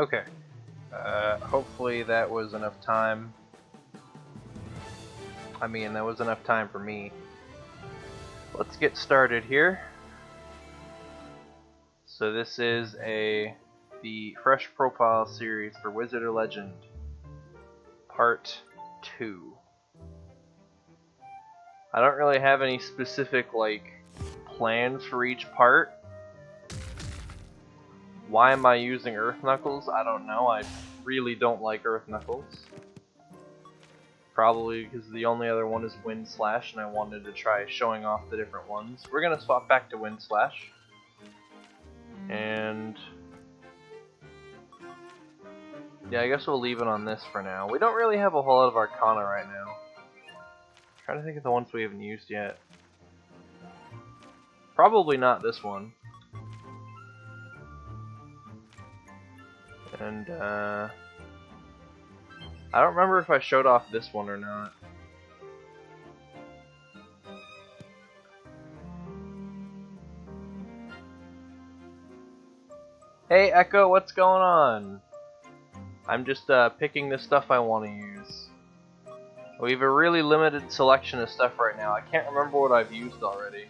Okay. Hopefully that was enough time. I mean, that was enough time for me. Let's get started here. So this is the Fresh Profile series for Wizard or Legend, Part 2. I don't really have any specific, plans for each part. Why am I using Earth Knuckles? I don't know. I really don't like Earth Knuckles. Probably because the only other one is Wind Slash, and I wanted to try showing off the different ones. We're gonna swap back to Wind Slash. And yeah, I guess we'll leave it on this for now. We don't really have a whole lot of Arcana right now. I'm trying to think of the ones we haven't used yet. Probably not this one. And I don't remember if I showed off this one or not. Hey Echo, what's going on? I'm just picking the stuff I want to use. We have a really limited selection of stuff right now. I can't remember what I've used already.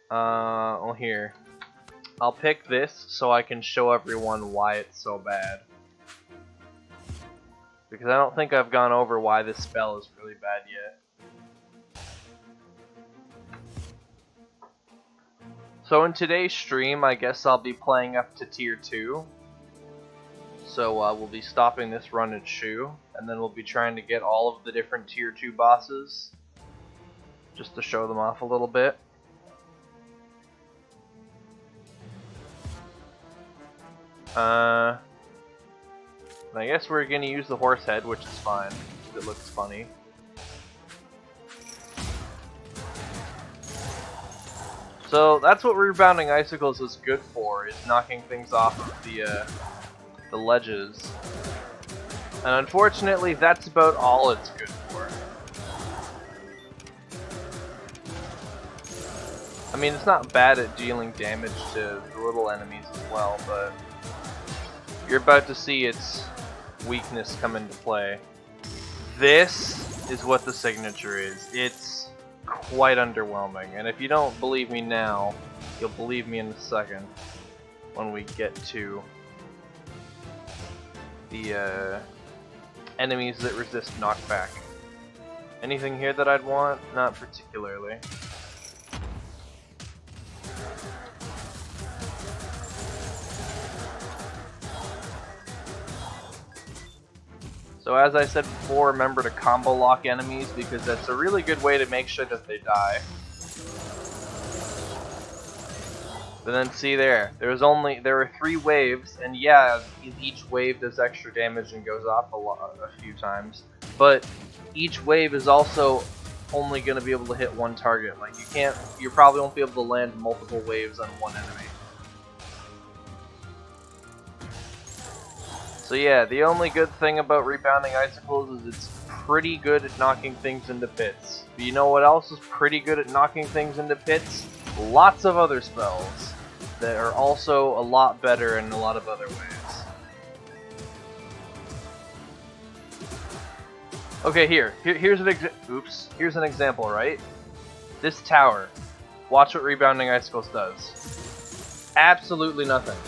Well here. I'll pick this so I can show everyone why it's so bad. Because I don't think I've gone over why this spell is really bad yet. So in today's stream, I guess I'll be playing up to Tier 2. So we'll be stopping this run at Shu, and then we'll be trying to get all of the different Tier 2 bosses, just to show them off a little bit. I guess we're gonna use the horse head, which is fine, because it looks funny. So that's what Rebounding Icicles is good for, is knocking things off of the ledges. And unfortunately, that's about all it's good for. I mean, it's not bad at dealing damage to the little enemies as well, but you're about to see its weakness come into play. This is what the signature is. It's quite underwhelming, and if you don't believe me now, you'll believe me in a second when we get to the enemies that resist knockback. Anything here that I'd want? Not particularly. So as I said before, remember to combo lock enemies, because that's a really good way to make sure that they die. But then see there were 3 waves, and yeah, each wave does extra damage and goes off a few times. But each wave is also only going to be able to hit one target. Like you probably won't be able to land multiple waves on one enemy. So yeah, the only good thing about Rebounding Icicles is it's pretty good at knocking things into pits. But you know what else is pretty good at knocking things into pits? Lots of other spells that are also a lot better in a lot of other ways. Okay, here's an example, right? This tower. Watch what Rebounding Icicles does. Absolutely nothing.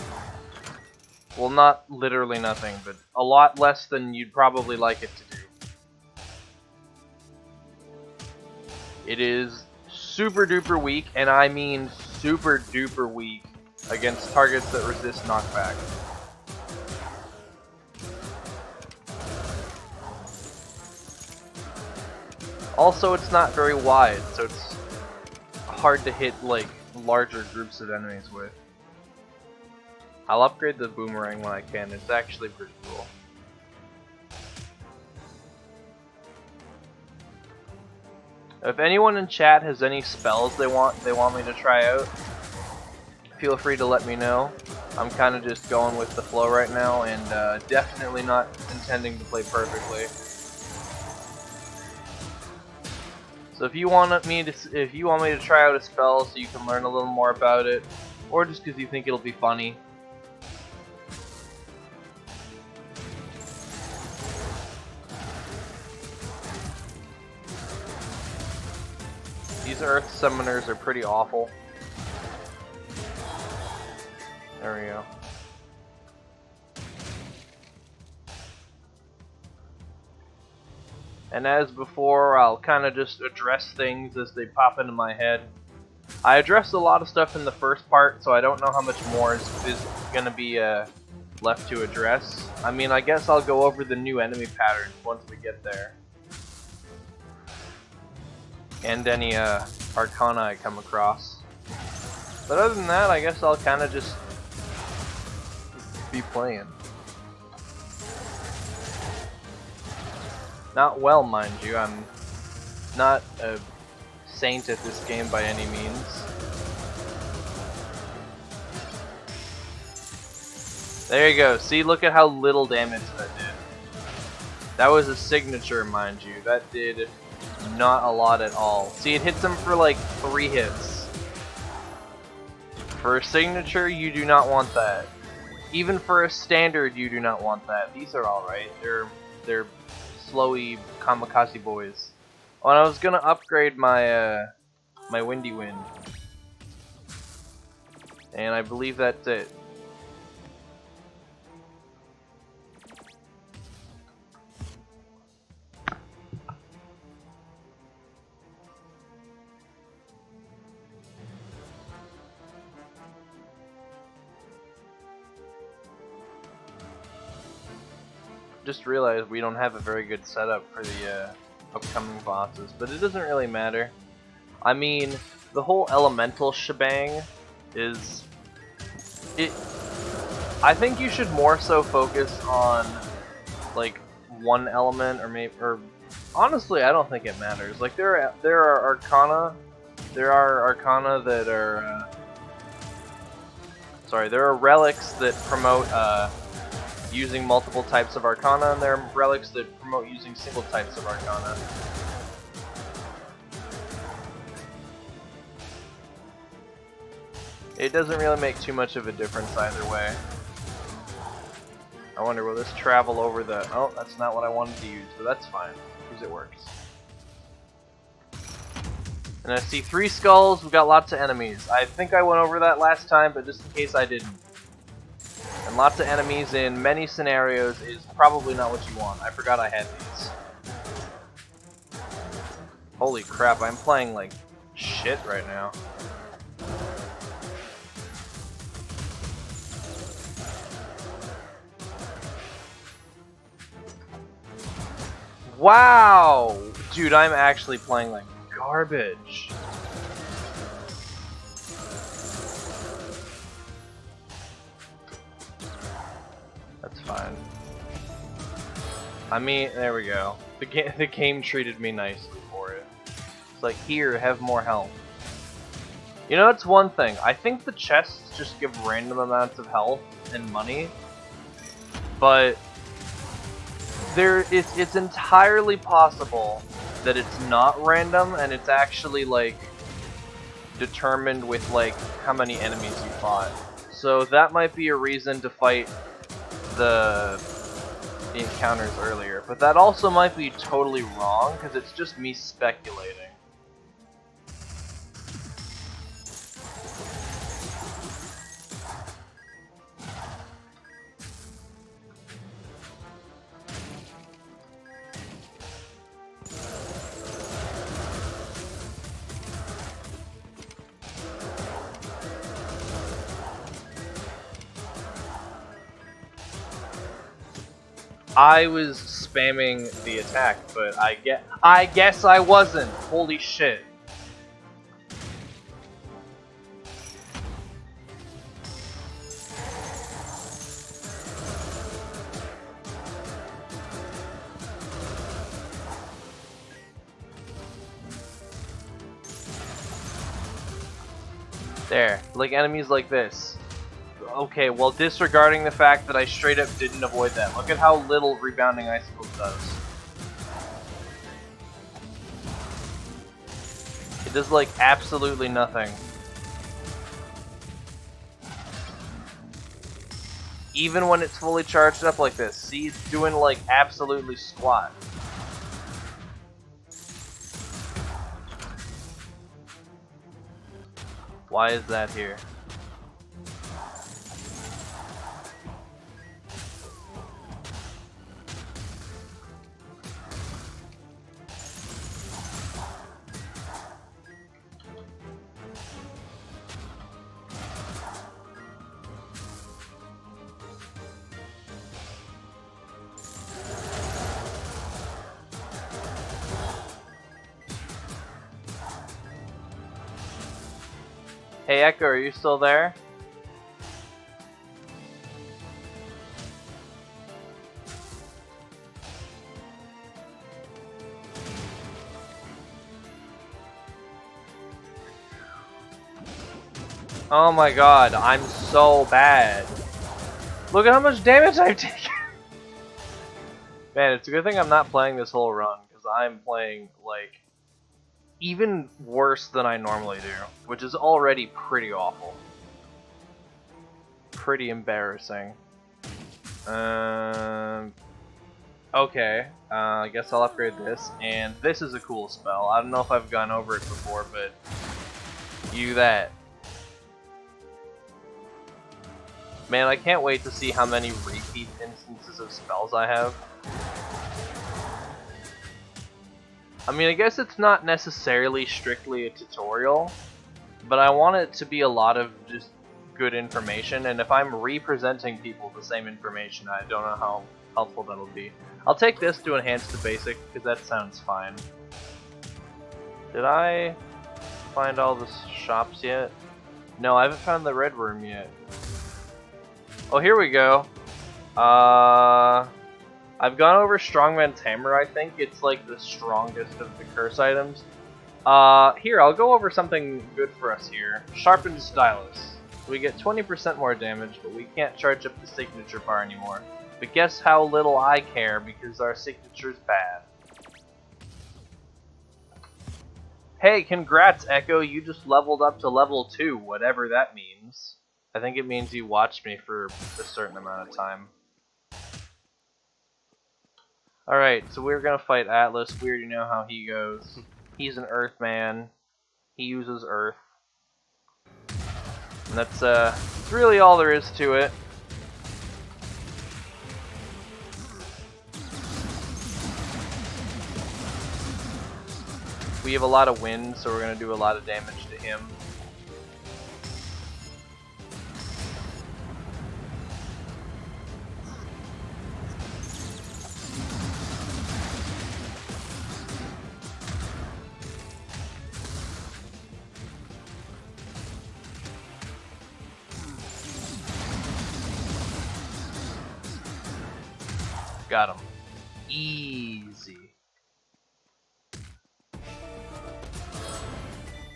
Well, not literally nothing, but a lot less than you'd probably like it to do. It is super duper weak, and I mean super duper weak, against targets that resist knockback. Also, it's not very wide, so it's hard to hit larger groups of enemies with. I'll upgrade the boomerang when I can. It's actually pretty cool. If anyone in chat has any spells they want me to try out, feel free to let me know. I'm kind of just going with the flow right now, and definitely not intending to play perfectly. So if you want me to try out a spell so you can learn a little more about it, or just because you think it'll be funny. These Earth Summoners are pretty awful. There we go. And as before, I'll kind of just address things as they pop into my head. I addressed a lot of stuff in the first part, so I don't know how much more is going to be left to address. I mean, I guess I'll go over the new enemy patterns once we get there. And any Arcana I come across. But other than that, I guess I'll kind of just be playing. Not well, mind you. I'm not a saint at this game by any means. There you go. See, look at how little damage that did. That was a signature, mind you. That did not a lot at all. See, it hits him for like 3 hits. For a signature, you do not want that. Even for a standard, you do not want that. These are alright. They're slowy kamikaze boys. Oh, and I was gonna upgrade my my Windy Wind, and I believe that's it. Just realized we don't have a very good setup for the upcoming bosses, but it doesn't really matter. I mean, the whole elemental shebang is... I think you should more so focus on, like, one element, or honestly, I don't think it matters. Like, there are Arcana that are, sorry, there are relics that promote, using multiple types of Arcana, and there are relics that promote using single types of Arcana. It doesn't really make too much of a difference either way. I wonder, will this travel over the... Oh, that's not what I wanted to use, but that's fine, because it works. And I see 3 skulls, we've got lots of enemies. I think I went over that last time, but just in case I didn't. And lots of enemies in many scenarios is probably not what you want. I forgot I had these. Holy crap, I'm playing like shit right now. Wow! Dude, I'm actually playing like garbage. That's fine. I mean, there we go. The game treated me nicely for it. It's like, here, have more health. You know, that's one thing. I think the chests just give random amounts of health and money, but it's entirely possible that it's not random and it's actually like determined with like how many enemies you fought. So that might be a reason to fight the encounters earlier, but that also might be totally wrong because it's just me speculating. I was spamming the attack, but I guess I wasn't. Holy shit. There, like enemies like this. Okay, well, disregarding the fact that I straight up didn't avoid that. Look at how little Rebounding Icicles does. It does, like, absolutely nothing. Even when it's fully charged up like this. See, it's doing like absolutely squat. Why is that here? Hey Echo, are you still there? Oh my god, I'm so bad. Look at how much damage I've taken. Man, it's a good thing I'm not playing this whole run, because I'm playing, like, even worse than I normally do, which is already pretty awful. Pretty embarrassing. Okay, I guess I'll upgrade this, and this is a cool spell. I don't know if I've gone over it before, but you that. Man, I can't wait to see how many repeat instances of spells I have. I mean, I guess it's not necessarily strictly a tutorial, but I want it to be a lot of just good information, and if I'm re-presenting people the same information, I don't know how helpful that'll be. I'll take this to enhance the basic, because that sounds fine. Did I find all the shops yet? No, I haven't found the red room yet. Oh, here we go. I've gone over Strongman's Hammer, I think. It's like the strongest of the curse items. Here, I'll go over something good for us here. Sharpened Stylus. We get 20% more damage, but we can't charge up the signature bar anymore. But guess how little I care, because our signature's bad. Hey, congrats, Echo, you just leveled up to level 2, whatever that means. I think it means you watched me for a certain amount of time. Alright, so we're gonna fight Atlas. We already know how he goes. He's an Earthman. He uses Earth. And that's really all there is to it. We have a lot of wind, so we're gonna do a lot of damage to him. Got him. Easy.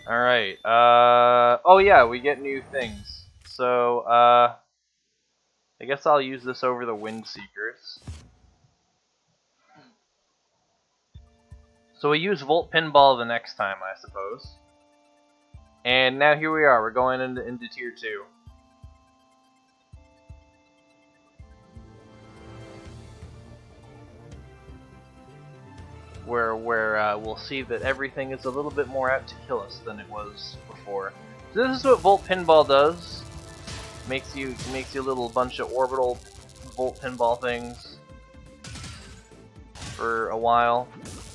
Alright, oh yeah, we get new things. So, I guess I'll use this over the Wind Seekers. So we use Volt Pinball the next time, I suppose. And now here we are, we're going into Tier 2. Where we'll see that everything is a little bit more apt to kill us than it was before. So this is what Volt Pinball does. Makes you a little bunch of orbital Volt Pinball things for a while,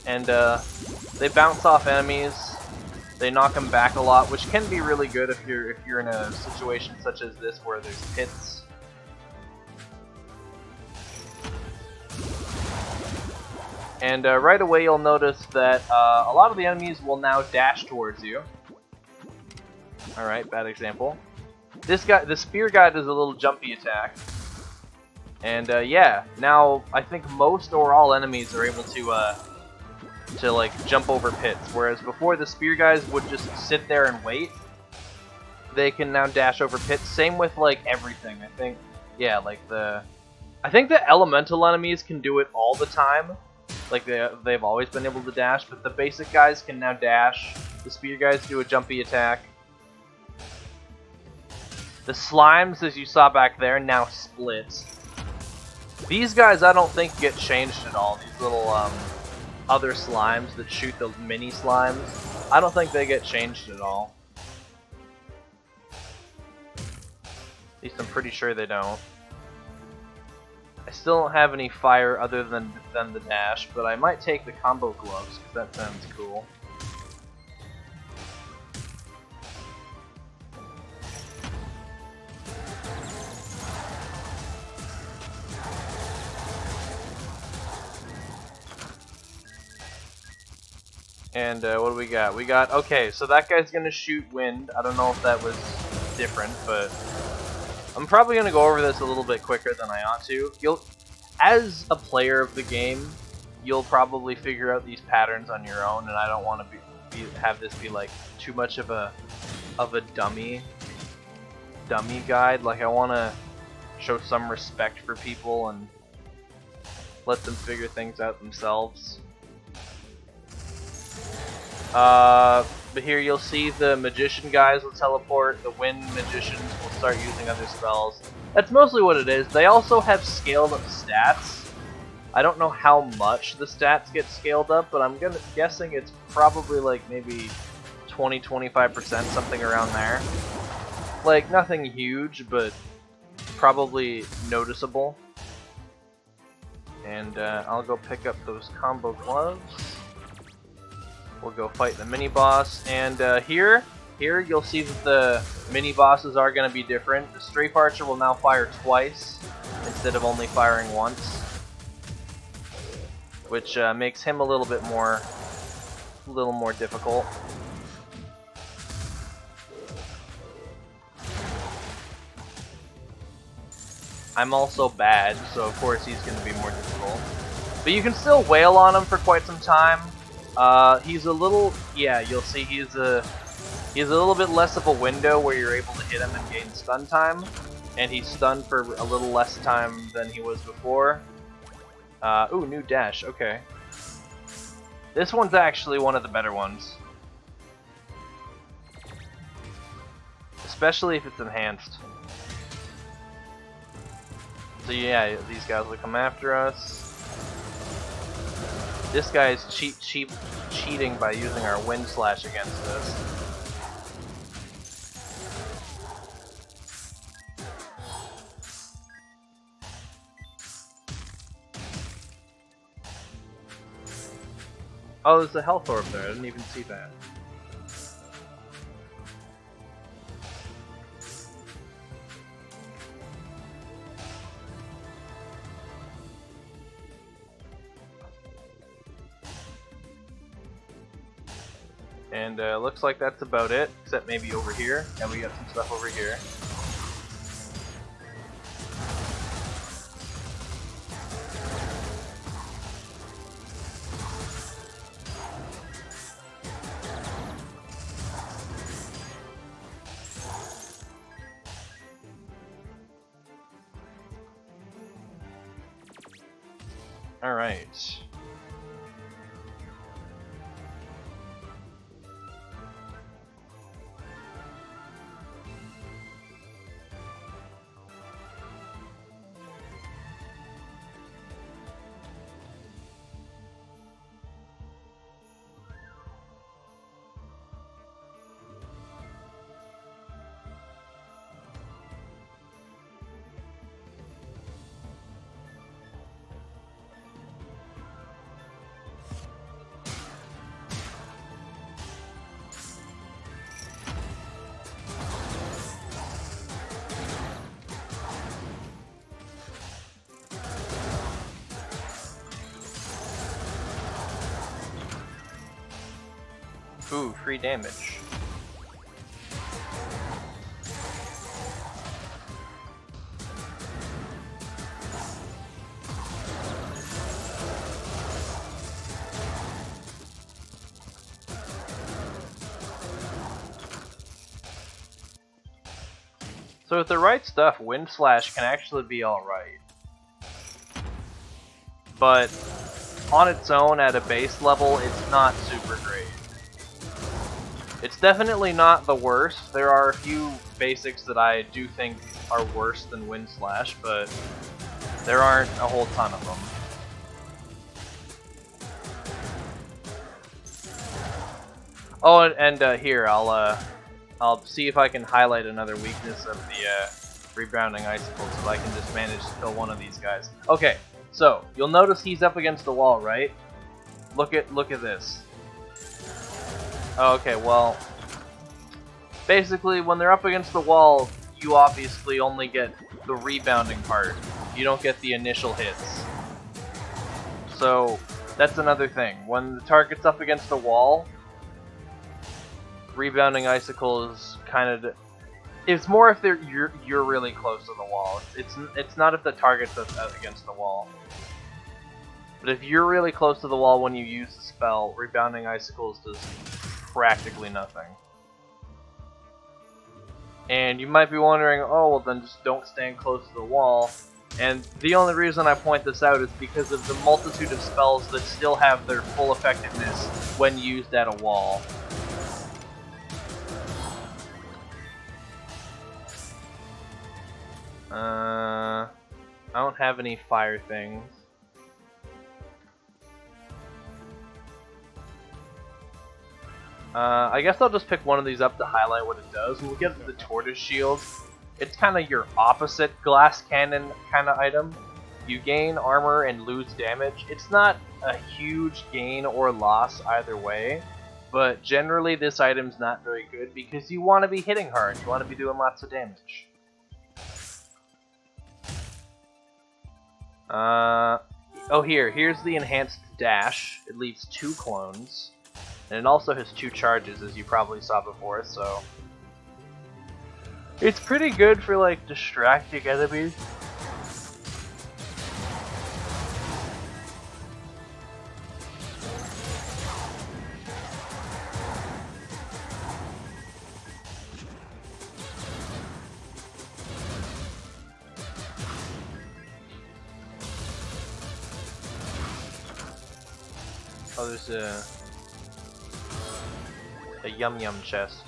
and they bounce off enemies. They knock them back a lot, which can be really good if you're in a situation such as this where there's pits. And right away you'll notice that a lot of the enemies will now dash towards you. Alright, bad example. This guy, the spear guy, does a little jumpy attack. And yeah, now I think most or all enemies are able to like jump over pits, whereas before the spear guys would just sit there and wait. They can now dash over pits. Same with like everything. I think, yeah, like I think the elemental enemies can do it all the time. Like they've always been able to dash, but the basic guys can now dash. The spear guys do a jumpy attack. The slimes, as you saw back there, now split. These guys I don't think get changed at all. These little other slimes that shoot the mini slimes, I don't think they get changed at all. At least I'm pretty sure they don't. I still don't have any fire other than the dash, but I might take the combo gloves because that sounds cool. And what do we got? We got, okay, so that guy's gonna shoot wind. I don't know if that was different, but I'm probably gonna go over this a little bit quicker than I ought to. As a player of the game, you'll probably figure out these patterns on your own, and I don't want to have this be like too much of a dummy guide. Like, I want to show some respect for people and let them figure things out themselves. But here you'll see the magician guys will teleport, the wind magicians will start using other spells. That's mostly what it is. They also have scaled up stats. I don't know how much the stats get scaled up, but I'm guessing it's probably like maybe 20-25%, something around there. Like, nothing huge, but probably noticeable. And I'll go pick up those combo gloves. We'll go fight the mini-boss, and here you'll see that the mini-bosses are going to be different. The Strafe Archer will now fire twice, instead of only firing once. Which makes him a little more difficult. I'm also bad, so of course he's going to be more difficult. But you can still wail on him for quite some time. He's a little, yeah, you'll see he's a little bit less of a window where you're able to hit him and gain stun time, and he's stunned for a little less time than he was before. Ooh, new dash, okay. This one's actually one of the better ones. Especially if it's enhanced. So yeah, these guys will come after us. This guy is cheating by using our Wind Slash against us. Oh, there's a health orb there. I didn't even see that. And looks like that's about it, except maybe over here. And we got some stuff over here. All right. Ooh, free damage. So with the right stuff, Wind Slash can actually be alright. But on its own at a base level, it's not super great. It's definitely not the worst. There are a few basics that I do think are worse than Wind Slash, but there aren't a whole ton of them. Oh, and here I'll see if I can highlight another weakness of the rebounding icicles, so I can just manage to kill one of these guys. Okay, so you'll notice he's up against the wall, right? Look at this. Okay, well, basically when they're up against the wall, you obviously only get the rebounding part. You don't get the initial hits. So that's another thing. When the target's up against the wall, rebounding icicle is kind of. It's more if you're really close to the wall. It's not if the target's up against the wall. But if you're really close to the wall when you use the spell, rebounding icicles does practically nothing. And you might be wondering, oh well, then just don't stand close to the wall. And the only reason I point this out is because of the multitude of spells that still have their full effectiveness when used at a wall. I don't have any fire things. I guess I'll just pick one of these up to highlight what it does. We'll get the Tortoise Shield. It's kind of your opposite Glass Cannon kind of item. You gain armor and lose damage. It's not a huge gain or loss either way, but generally this item's not very good because you want to be hitting hard. You want to be doing lots of damage. Oh here's the enhanced dash. It leaves 2 clones. And it also has 2 charges, as you probably saw before, so it's pretty good for like distracting enemies. Oh, there's a Yum Yum chest.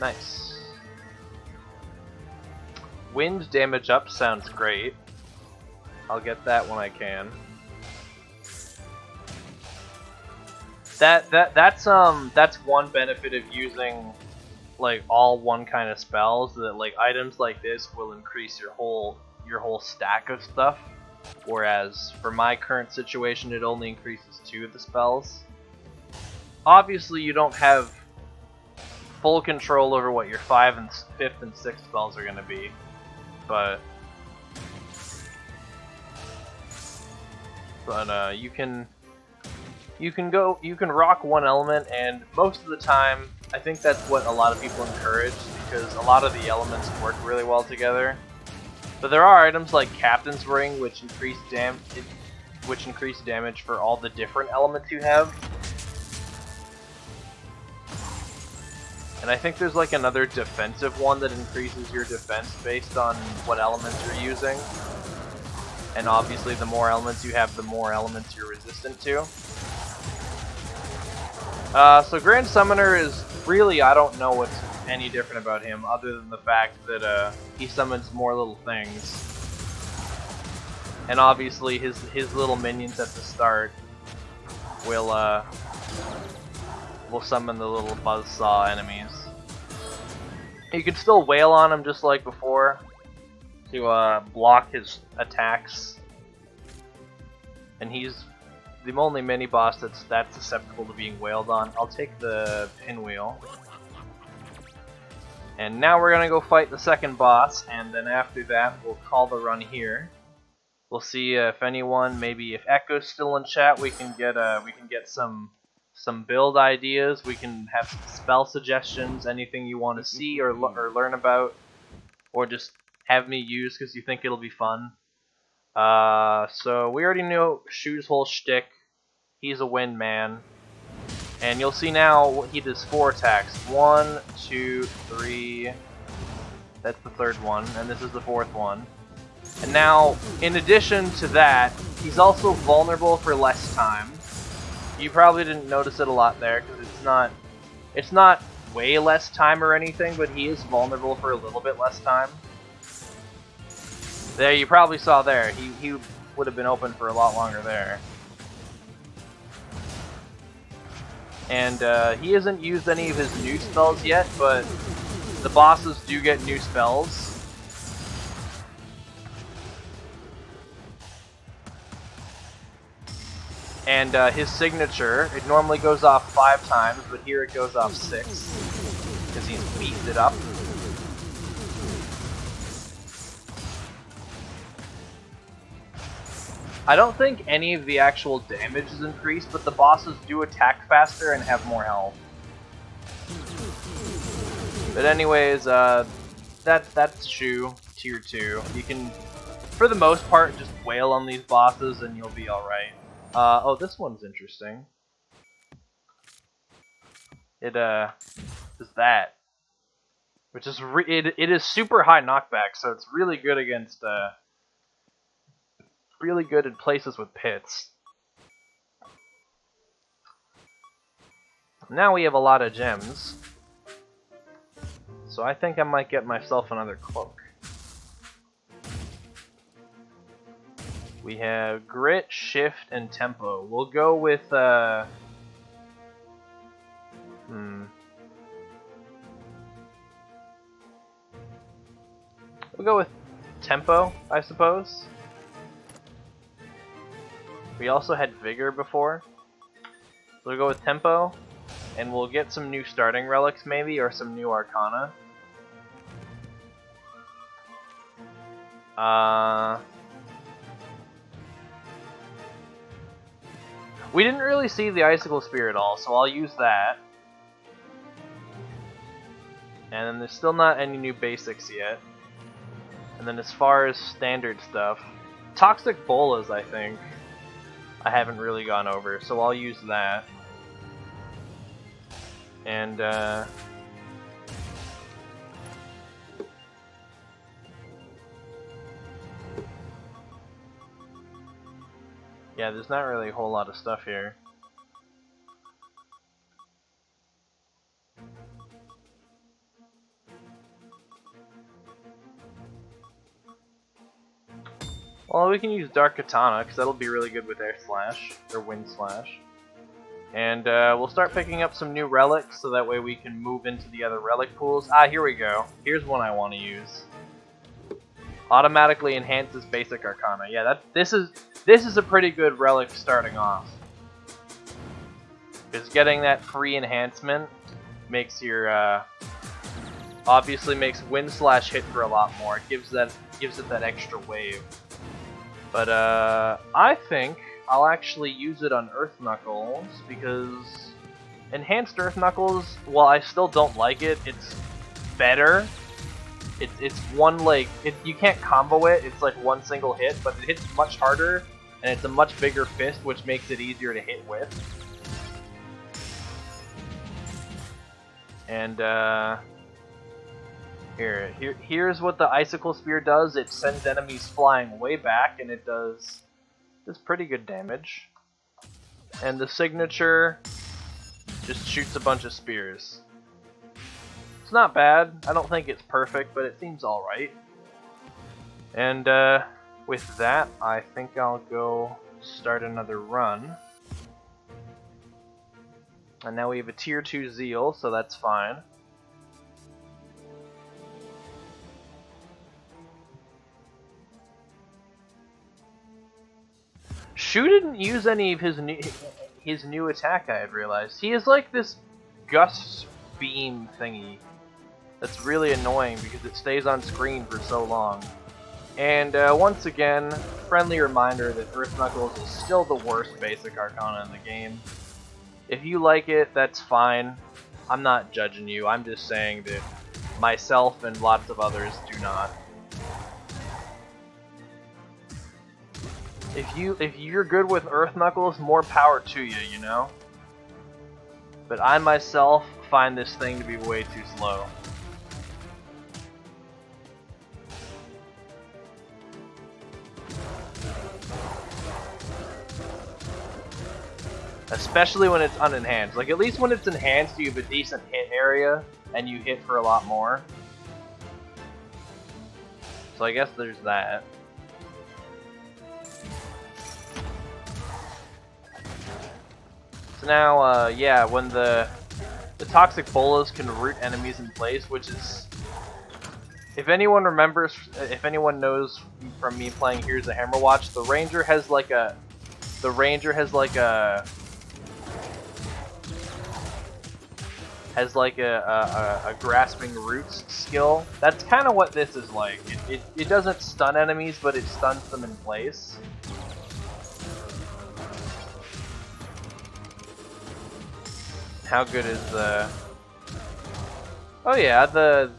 Nice. Wind damage up sounds great. I'll get that when I can. That's one benefit of using like all one kind of spells, that like items like this will increase your whole stack of stuff, whereas for my current situation it only increases 2 of the spells. Obviously you don't have full control over what your 5th and 5th and 6th spells are going to be, but you can rock one element, and most of the time I think that's what a lot of people encourage, because a lot of the elements work really well together. But there are items like Captain's Ring, which increase damage for all the different elements you have. And I think there's like another defensive one that increases your defense based on what elements you're using. And obviously the more elements you have, the more elements you're resistant to. So Grand Summoner is really, I don't know what's any different about him other than the fact that he summons more little things. And obviously his little minions at the start will summon the little buzzsaw enemies. You can still wail on him just like before to block his attacks. And he's the only mini-boss that's susceptible to being wailed on. I'll take the pinwheel. And now we're gonna go fight the second boss, and then after that we'll call the run here. We'll see if anyone, maybe if Echo's still in chat, we can get some build ideas. We can have some spell suggestions, anything you want to see or learn about, or just have me use because you think it'll be fun. So we already know Shu's whole shtick. He's a wind man. And you'll see now he does 4 attacks. 1, 2, 3, That's the third one, and this is the fourth one. And now, in addition to that, he's also vulnerable for less time. You probably didn't notice it a lot there, because it's not way less time or anything, but he is vulnerable for a little bit less time. There, you probably saw there, he would have been open for a lot longer there. And he hasn't used any of his new spells yet, but the bosses do get new spells. And his signature, it normally goes off 5 times, but here it goes off 6, because he's beefed it up. I don't think any of the actual damage is increased, but the bosses do attack faster and have more health. But anyways, that's Shu, tier 2. You can, for the most part, just wail on these bosses and you'll be alright. Oh, this one's interesting. It does that, which is it is super high knockback, so it's really good against really good in places with pits. Now we have a lot of gems, so I think I might get myself another cloak. We have Grit, Shift, and Tempo. We'll go with, We'll go with Tempo, I suppose. We also had Vigor before. So we'll go with Tempo, and we'll get some new starting relics maybe, or some new Arcana. We didn't really see the Icicle Spear at all, so I'll use that. And then there's still not any new basics yet. And then as far as standard stuff, Toxic Bolas, I think, I haven't really gone over, so I'll use that. And, yeah, there's not really a whole lot of stuff here. Well, we can use Dark Katana, because that'll be really good with Air Slash, or Wind Slash. And we'll start picking up some new relics, so that way we can move into the other relic pools. Ah, here we go. Here's one I want to use. Automatically enhances basic Arcana. Yeah, this is a pretty good relic starting off. Because getting that free enhancement makes your obviously makes Wind Slash hit for a lot more. It gives it that extra wave. But I think I'll actually use it on Earth Knuckles, because enhanced Earth Knuckles, while I still don't like it, it's better. It's one, like, you can't combo it, it's like one single hit, but it hits much harder, and it's a much bigger fist, which makes it easier to hit with. And here's what the Icicle Spear does. It sends enemies flying way back, and it does pretty good damage. And the signature just shoots a bunch of spears. It's not bad. I don't think it's perfect, but it seems alright. And with that, I think I'll go start another run. And now we have a tier 2 Zeal, so that's fine. Shu didn't use any of his new attack, I had realized. He is like this gust beam thingy that's really annoying because it stays on screen for so long. And once again, friendly reminder that Earth Knuckles is still the worst basic Arcana in the game. If you like it, that's fine. I'm not judging you, I'm just saying that myself and lots of others do not. If you're good with Earth Knuckles, more power to you, you know? But I myself find this thing to be way too slow. Especially when it's unenhanced. Like, at least when it's enhanced, you have a decent hit area, and you hit for a lot more. So I guess there's that. So now, yeah, when the toxic bolas can root enemies in place, which is... If anyone remembers, if anyone knows from me playing Here's a Hammerwatch, the Ranger has like a... a grasping roots skill. That's kind of what this is like. It doesn't stun enemies, but it stuns them in place. How good is the... Oh yeah, the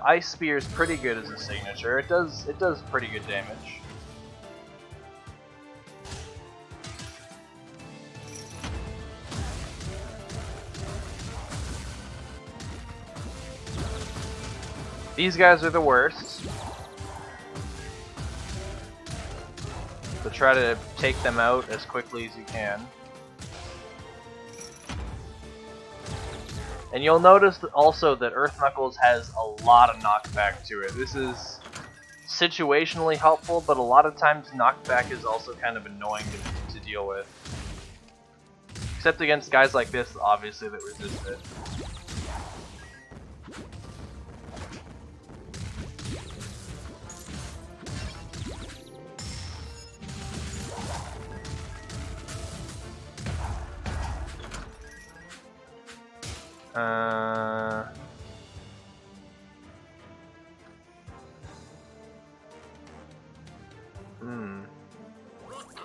Ice Spear is pretty good as a signature. It does pretty good damage. These guys are the worst. So try to take them out as quickly as you can. And you'll notice that also that Earth Knuckles has a lot of knockback to it. This is situationally helpful, but a lot of times knockback is also kind of annoying to deal with. Except against guys like this, obviously, that resist it.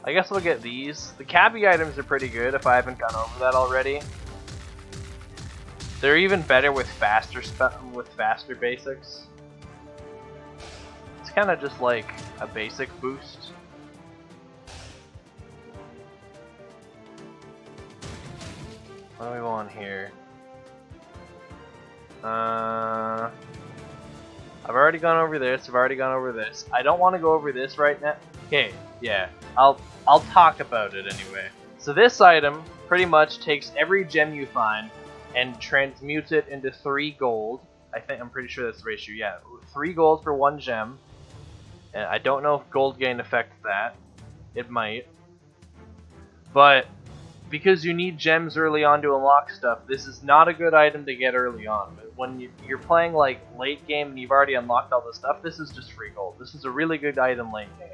I guess we'll get these. The cabbie items are pretty good if I haven't gone over that already. They're even better with faster basics. It's kind of just like a basic boost. What do we want here? I've already gone over this. I've already gone over this. I don't want to go over this right now. Okay, yeah. I'll talk about it anyway. So this item pretty much takes every gem you find and transmutes it into 3 gold. I'm pretty sure that's the ratio. Yeah, 3 gold for 1 gem. And I don't know if gold gain affects that. It might. But because you need gems early on to unlock stuff, this is not a good item to get early on. But when you're playing like late game and you've already unlocked all this stuff, this is just free gold. This is a really good item late game.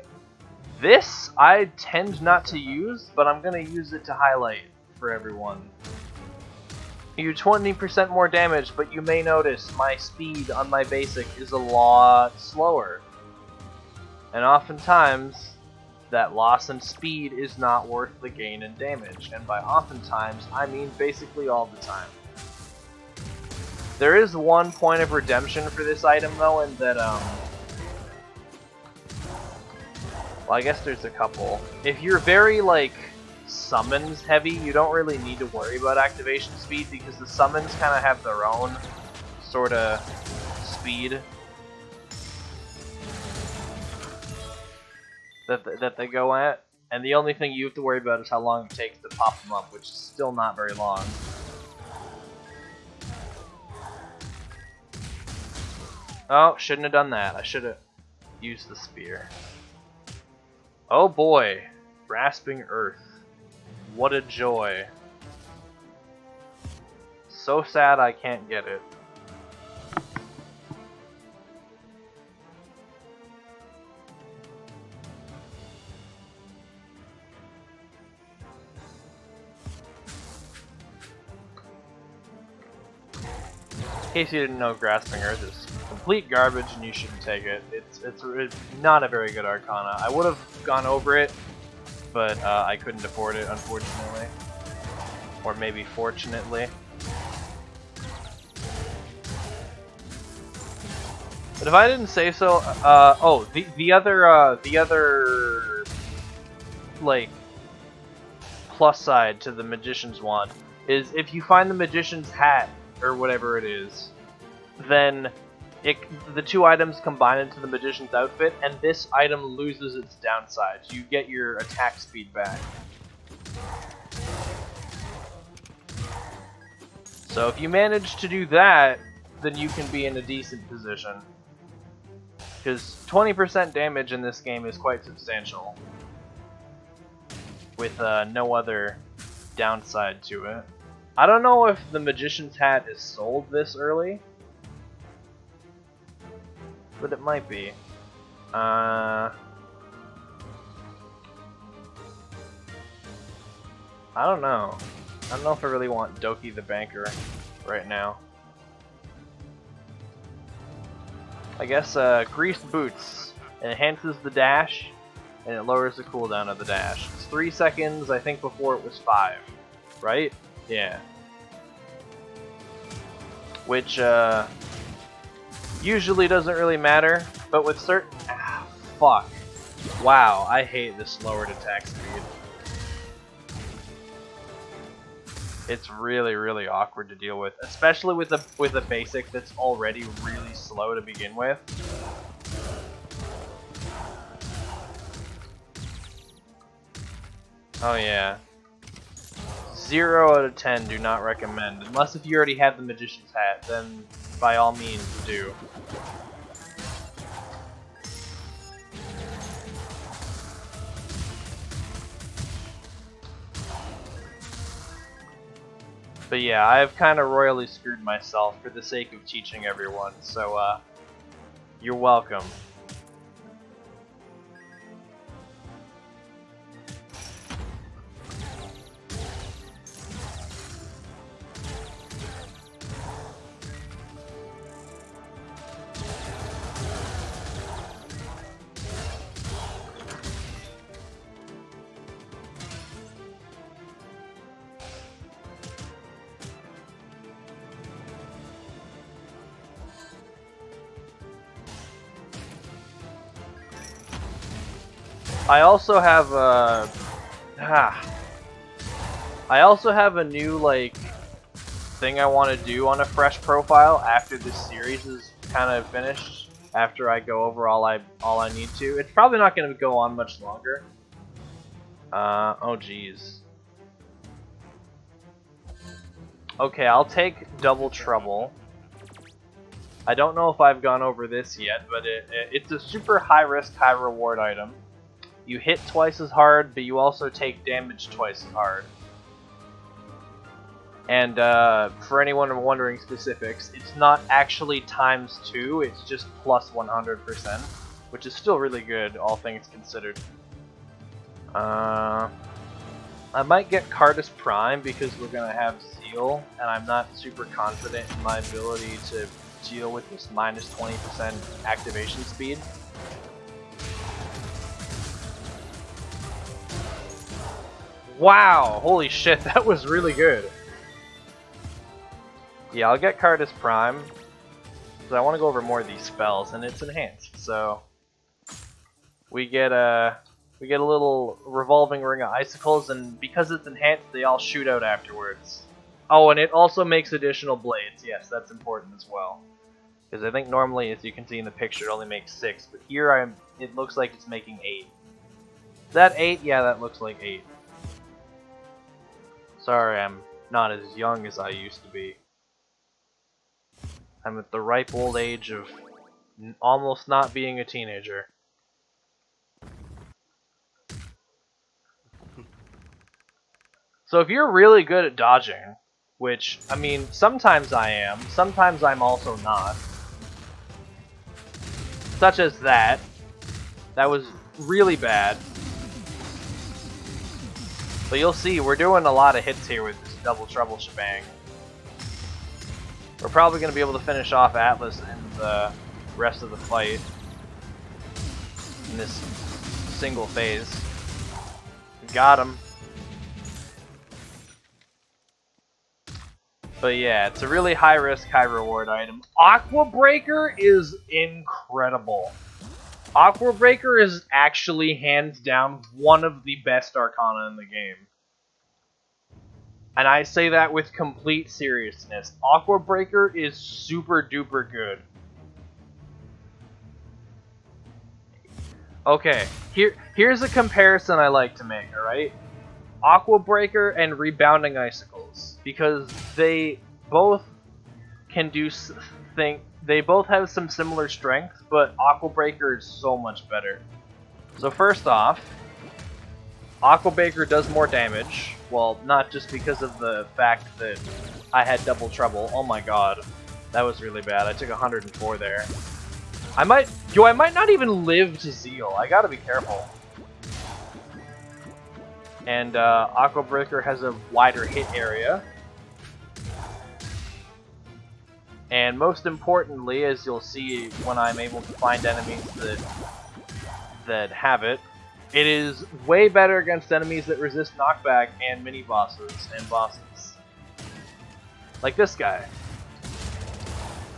This I tend not to use, but I'm going to use it to highlight for everyone. You do 20% more damage, but you may notice my speed on my basic is a lot slower. And oftentimes, that loss in speed is not worth the gain in damage. And by oftentimes, I mean basically all the time. There is one point of redemption for this item though, in that, well, I guess there's a couple. If you're very, like, summons heavy, you don't really need to worry about activation speed because the summons kind of have their own sort of speed that they go at. And the only thing you have to worry about is how long it takes to pop them up, which is still not very long. Oh, shouldn't have done that. I should have used the spear. Oh boy, Grasping Earth. What a joy. So sad I can't get it. In case you didn't know, Grasping Earth is complete garbage and you shouldn't take it. It's not a very good Arcana. I would have gone over it, but I couldn't afford it, unfortunately. Or maybe fortunately. But if I didn't say so, oh, the other like plus side to the Magician's Wand is if you find the Magician's Hat or whatever it is, then the 2 items combine into the Magician's outfit, and this item loses its downsides. You get your attack speed back. So if you manage to do that, then you can be in a decent position. Because 20% damage in this game is quite substantial. With no other downside to it. I don't know if the Magician's Hat is sold this early. But it might be. I don't know. I don't know if I really want Doki the Banker right now. I guess Greased Boots. It enhances the dash, and it lowers the cooldown of the dash. It's 3 seconds, I think before it was 5. Right? Yeah. Which, usually doesn't really matter, but with certain... fuck. Wow, I hate this lowered attack speed. It's really, really awkward to deal with, especially with a basic that's already really slow to begin with. Oh yeah. 0 out of 10 do not recommend, unless if you already have the Magician's Hat, then by all means do. But yeah, I've kind of royally screwed myself for the sake of teaching everyone, so you're welcome. I also have I also have a new like thing I want to do on a fresh profile after this series is kind of finished. After I go over all I need to, it's probably not going to go on much longer. Oh geez. Okay, I'll take Double Trouble. I don't know if I've gone over this yet, but it's a super high risk, high reward item. You hit twice as hard, but you also take damage twice as hard. And for anyone wondering specifics, it's not actually ×2, it's just plus 100%, which is still really good, all things considered. I might get Cardus Prime because we're going to have Zeal, and I'm not super confident in my ability to deal with this minus 20% activation speed. Wow! Holy shit, that was really good. Yeah, I'll get Cardus Prime, because I want to go over more of these spells, and it's enhanced, so... We get a little revolving ring of icicles, and because it's enhanced, they all shoot out afterwards. Oh, and it also makes additional blades. Yes, that's important as well. Because I think normally, as you can see in the picture, it only makes 6, but here it looks like it's making 8. Is that 8? Yeah, that looks like 8. Sorry, I'm not as young as I used to be. I'm at the ripe old age of almost not being a teenager. So if you're really good at dodging, which, I mean, sometimes I am, sometimes I'm also not. Such as that. That was really bad. But you'll see, we're doing a lot of hits here with this Double Trouble shebang. We're probably going to be able to finish off Atlas in the rest of the fight. In this single phase. Got him. But yeah, it's a really high risk, high reward item. Aqua Breaker is incredible. Aqua Breaker is actually hands down one of the best Arcana in the game. And I say that with complete seriousness. Aqua Breaker is super duper good. Okay, here's a comparison I like to make, alright? Aqua Breaker and Rebounding Icicles, because they both can do they both have some similar strengths, but Aqua Breaker is so much better. So first off, Aqua Breaker does more damage. Well, not just because of the fact that I had double trouble. Oh my god, that was really bad. I took 104 there. I might not even live to Zeal. I gotta be careful. And Aqua Breaker has a wider hit area. And most importantly, as you'll see when I'm able to find enemies that have it, it is way better against enemies that resist knockback and mini bosses and bosses. Like this guy.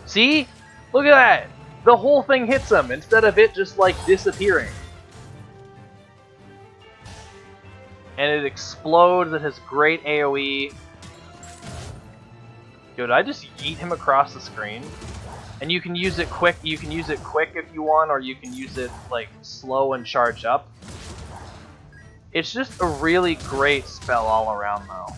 See? Look at that! The whole thing hits him instead of it just like disappearing. And it explodes, it has great AoE. Yo, did I just yeet him across the screen? And you can use it quick, if you want, or you can use it like slow and charge up. It's just a really great spell all around though.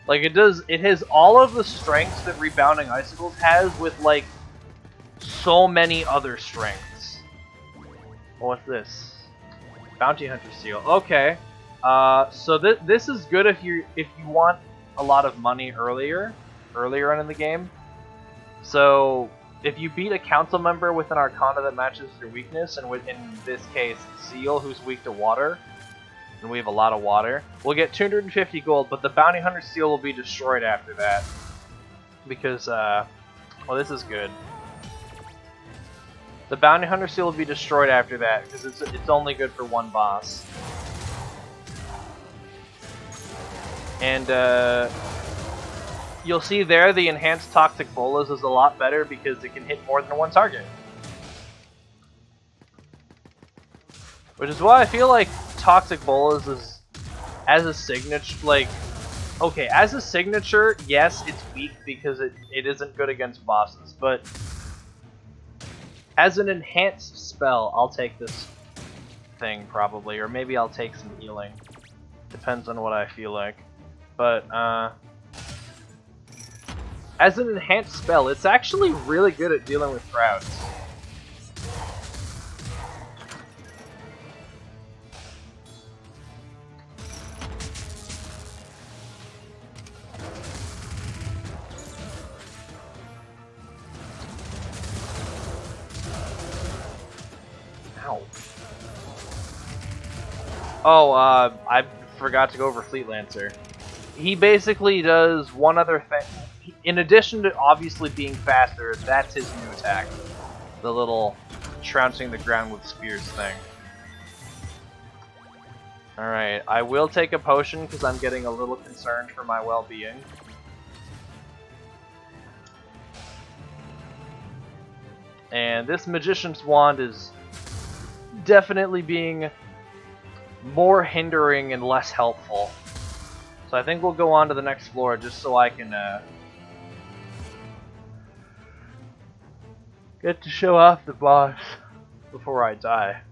Like it has all of the strengths that Rebounding Icicles has with like so many other strengths. Oh, what's this? Bounty Hunter Seal. Okay. So this is good if you want a lot of money earlier on in the game. So if you beat a council member with an Arcana that matches your weakness, and in this case Zeal, who's weak to water, and we have a lot of water, we'll get 250 gold. But the Bounty Hunter Seal will be destroyed after that because well, this is good. The Bounty Hunter Seal will be destroyed after that because it's only good for one boss. And you'll see there the enhanced Toxic Bolas is a lot better because it can hit more than one target. Which is why I feel like Toxic Bolas is, as a signature, like, okay, as a signature, yes, it's weak because it isn't good against bosses, but as an enhanced spell, I'll take this thing probably, or maybe I'll take some healing. Depends on what I feel like. But, as an enhanced spell, it's actually really good at dealing with crowds. Ow. Oh, I forgot to go over Fleet Lancer. He basically does one other thing. In addition to obviously being faster, that's his new attack. The little trouncing the ground with spears thing. Alright, I will take a potion because I'm getting a little concerned for my well-being. And this Magician's Wand is definitely being more hindering and less helpful. So I think we'll go on to the next floor just so I can get to show off the boss before I die.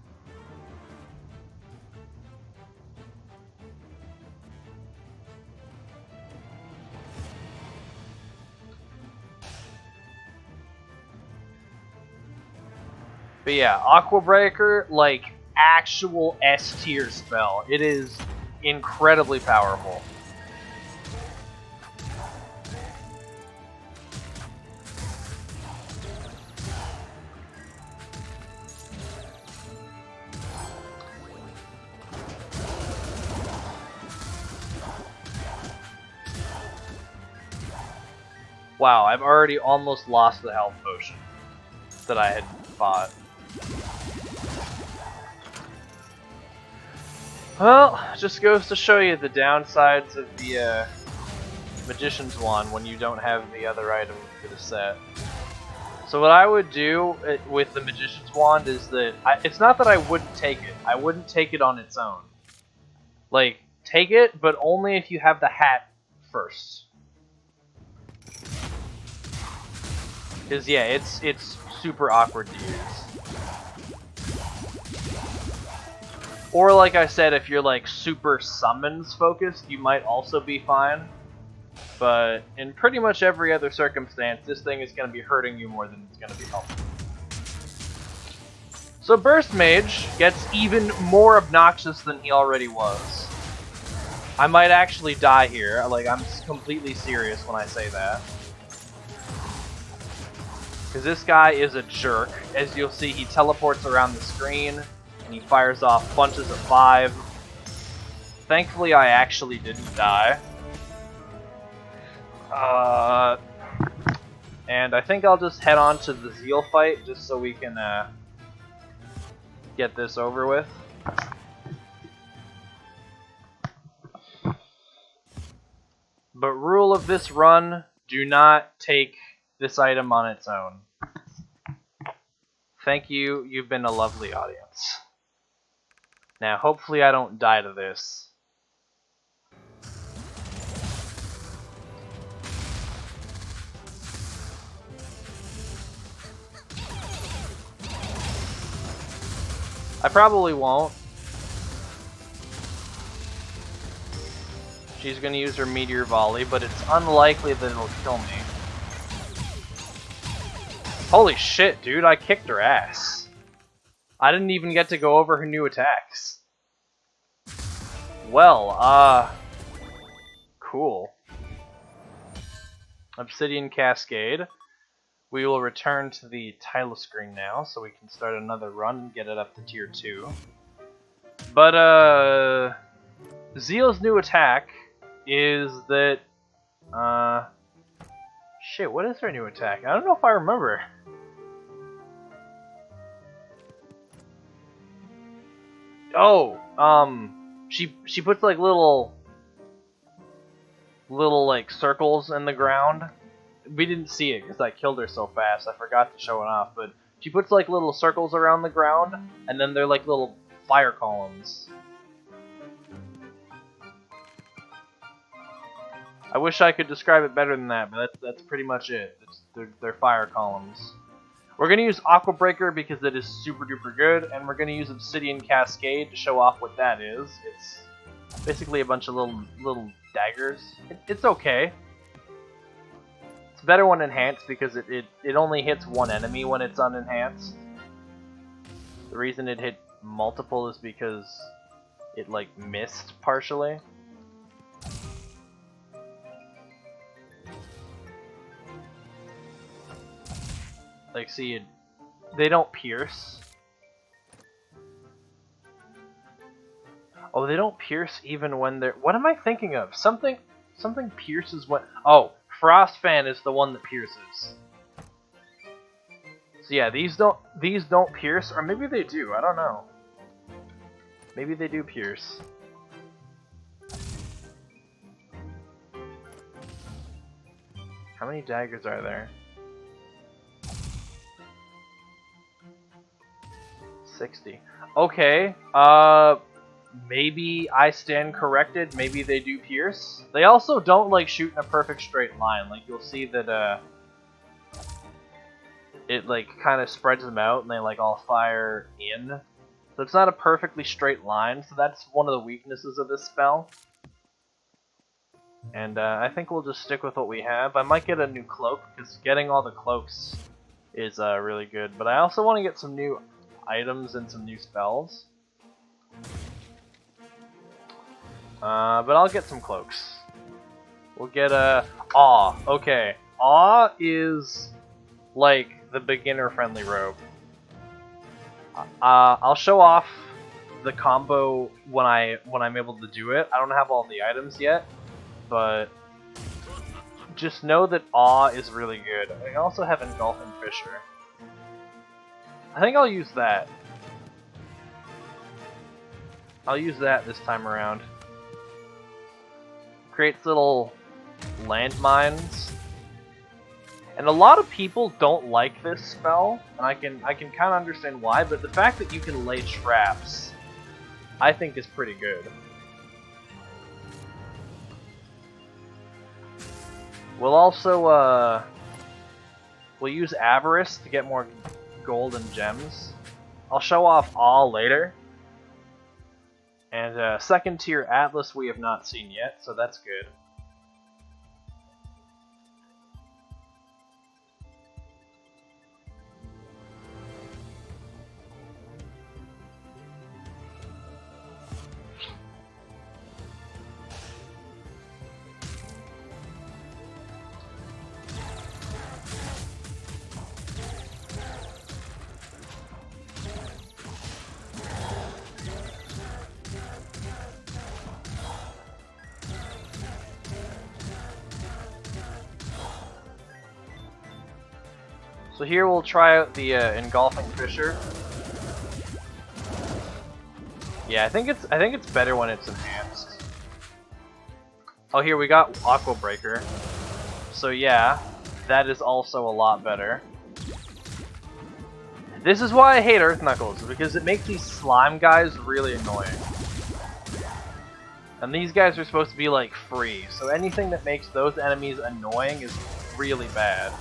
But yeah, Aqua Breaker, like, actual S tier spell. It is incredibly powerful. Wow, I've already almost lost the health potion that I had fought. Well, just goes to show you the downsides of the Magician's Wand when you don't have the other item for the set. So what I would do with the Magician's Wand is that, it's not that I wouldn't take it. I wouldn't take it on its own. Like, take it, but only if you have the hat first. Because yeah, it's super awkward to use. Or like I said, if you're like super summons focused, you might also be fine. But in pretty much every other circumstance, this thing is going to be hurting you more than it's going to be helping. So Burst Mage gets even more obnoxious than he already was. I might actually die here, like I'm completely serious when I say that. Because this guy is a jerk. As you'll see, he teleports around the screen, and he fires off bunches of 5. Thankfully, I actually didn't die. And I think I'll just head on to the Zeal fight, just so we can get this over with. But rule of this run, do not take this item on its own. Thank you, you've been a lovely audience. Now, hopefully I don't die to this. I probably won't. She's gonna use her Meteor Volley, but it's unlikely that it'll kill me. Holy shit, dude, I kicked her ass. I didn't even get to go over her new attacks. Well, cool. Obsidian Cascade. We will return to the title screen now, so we can start another run and get it up to tier 2. But, Zeal's new attack is that, shit, what is her new attack? I don't know if I remember. Oh, she puts like little like circles in the ground. We didn't see it because I killed her so fast. I forgot to show it off, but she puts like little circles around the ground, and then they're like little fire columns. I wish I could describe it better than that, but that's pretty much it. They're fire columns. We're going to use Aqua Breaker because it is super duper good, and we're going to use Obsidian Cascade to show off what that is. It's basically a bunch of little daggers. It's okay. It's better when enhanced because it only hits one enemy when it's unenhanced. The reason it hit multiple is because it like missed partially. Like, see, they don't pierce. Oh, they don't pierce even when they're... What am I thinking of? Something pierces when... Oh, Frost Fan is the one that pierces. So yeah, these don't pierce, or maybe they do, I don't know. Maybe they do pierce. How many daggers are there? 60. Okay, maybe I stand corrected, maybe they do pierce. They also don't like shoot in a perfect straight line, like you'll see that it like kind of spreads them out and they like all fire in. So it's not a perfectly straight line, so that's one of the weaknesses of this spell. And I think we'll just stick with what we have. I might get a new cloak, because getting all the cloaks is really good, but I also want to get some new items and some new spells. But I'll get some cloaks. We'll get a Awe. Okay, Awe is like the beginner-friendly robe. I'll show off the combo when I'm able to do it. I don't have all the items yet, but just know that Awe is really good. I also have Engulfing Fissure. I think I'll use that. I'll use that this time around. Creates little landmines. And a lot of people don't like this spell, and I can kind of understand why, but the fact that you can lay traps, I think is pretty good. We'll also, we'll use Avarice to get more gold and gems. I'll show off all later. And second tier Atlas we have not seen yet, so that's good. So here we'll try out the Engulfing Fissure. Yeah, I think it's better when it's enhanced. Oh, here we got Aqua Breaker. So yeah, that is also a lot better. This is why I hate Earth Knuckles, because it makes these slime guys really annoying. And these guys are supposed to be like free, so anything that makes those enemies annoying is really bad.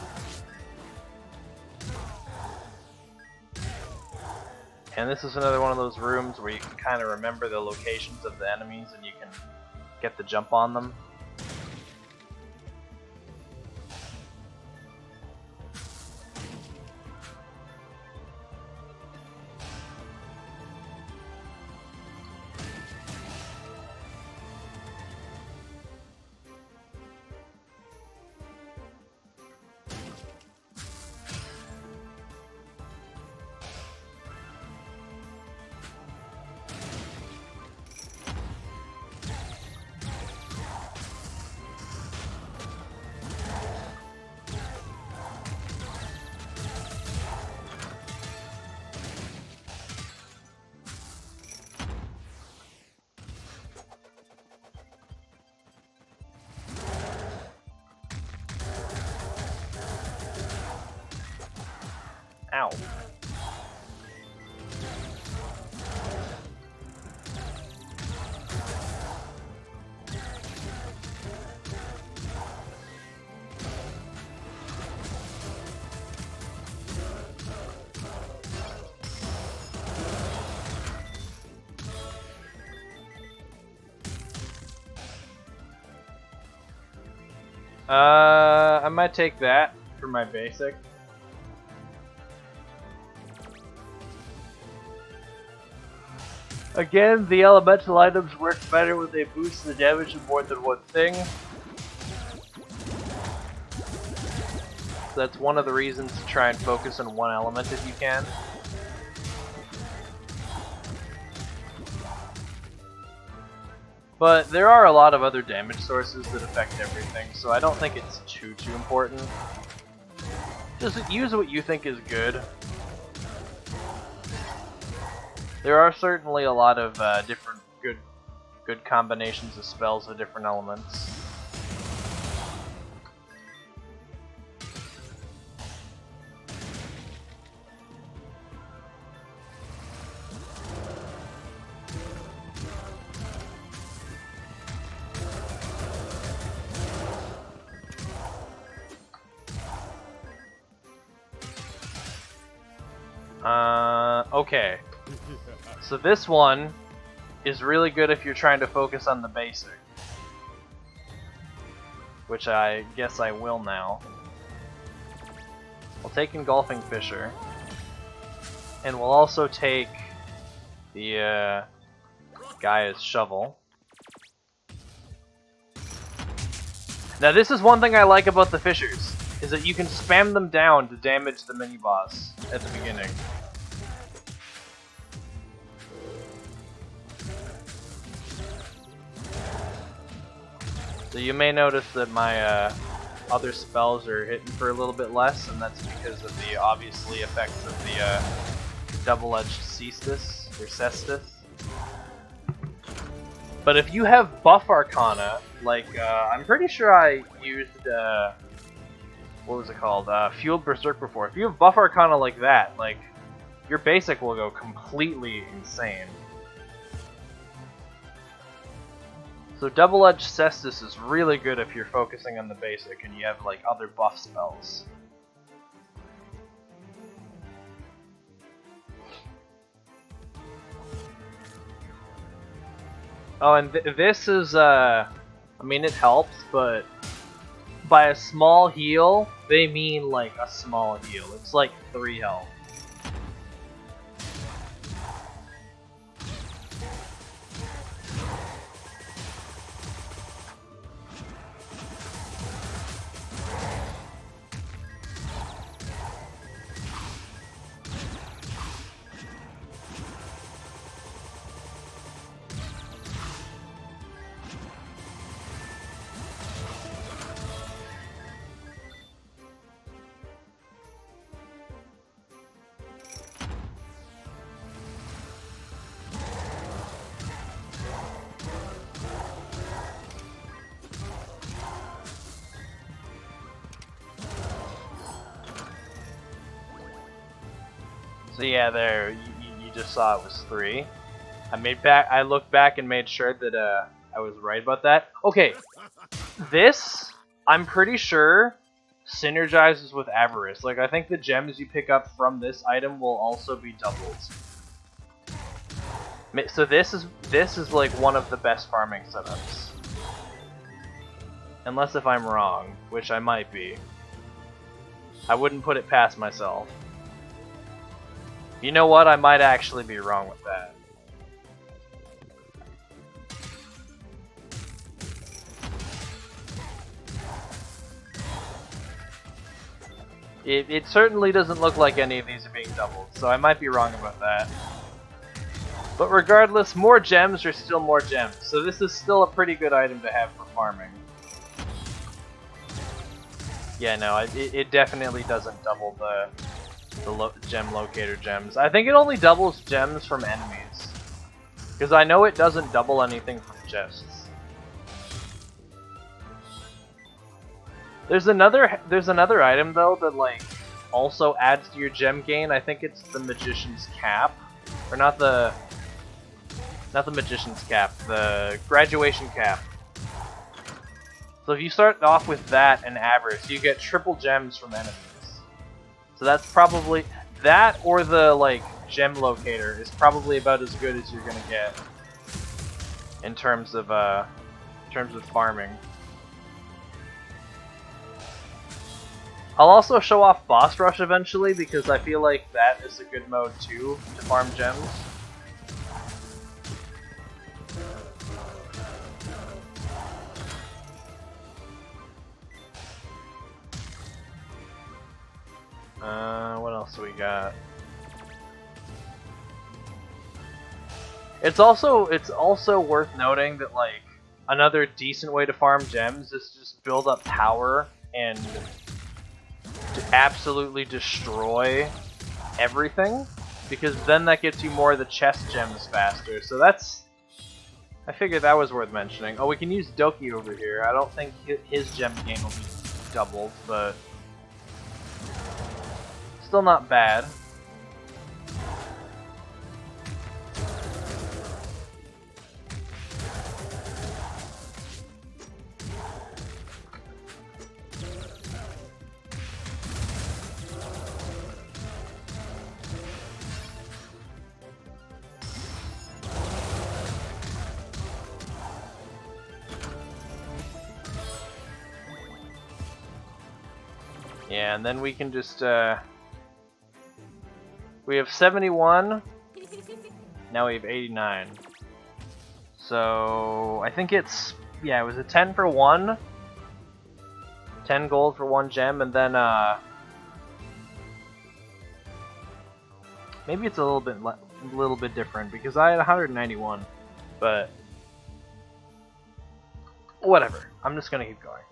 And this is another one of those rooms where you can kind of remember the locations of the enemies and you can get the jump on them. Ow. I might take that for my basic. Again, the elemental items work better when they boost the damage of more than one thing. So that's one of the reasons to try and focus on one element if you can. But there are a lot of other damage sources that affect everything, so I don't think it's too important. Just use what you think is good. There are certainly a lot of different good combinations of spells with different elements. Okay. So this one is really good if you're trying to focus on the basic. Which I guess I will now. We'll take Engulfing Fissure. And we'll also take the Gaia's Shovel. Now this is one thing I like about the fissures, is that you can spam them down to damage the mini-boss at the beginning. So you may notice that my other spells are hitting for a little bit less, and that's because of the obviously effects of the double-edged Cestus, or Cestus. But if you have buff Arcana, like, I'm pretty sure I used, what was it called? Fueled Berserk before. If you have buff Arcana like that, like, your basic will go completely insane. So double-edged Cestus is really good if you're focusing on the basic and you have, like, other buff spells. Oh, and this is, I mean, it helps, but by a small heal, they mean like a small heal. It's like 3 health. So yeah, there, you just saw it was 3. I looked back and made sure that I was right about that. Okay, this I'm pretty sure synergizes with Avarice. Like I think the gems you pick up from this item will also be doubled. So this is like one of the best farming setups. Unless if I'm wrong, which I might be. I wouldn't put it past myself. You know what? I might actually be wrong with that. It certainly doesn't look like any of these are being doubled, so I might be wrong about that. But regardless, more gems are still more gems, so this is still a pretty good item to have for farming. Yeah, no, it definitely doesn't double the gem locator gems. I think it only doubles gems from enemies. Because I know it doesn't double anything from chests. There's another item though that like also adds to your gem gain. I think it's the Magician's Cap. Or not the Magician's Cap, the Graduation Cap. So if you start off with that and Avarice, you get triple gems from enemies. So that's probably that, or the like gem locator is probably about as good as you're gonna get in terms of farming. I'll also show off Boss Rush eventually because I feel like that is a good mode too to farm gems. What else do we got? It's also worth noting that like another decent way to farm gems is just build up power and to absolutely destroy everything, because then that gets you more of the chest gems faster. So that's, I figured that was worth mentioning. Oh, we can use Doki over here. I don't think his gem gain will be doubled, but still not bad. Yeah, and then we can just, we have 71, now we have 89. So, I think it's, yeah, it was a 10 for 1, 10 gold for 1 gem, and then, maybe it's a little bit different, because I had 191, but whatever, I'm just gonna keep going.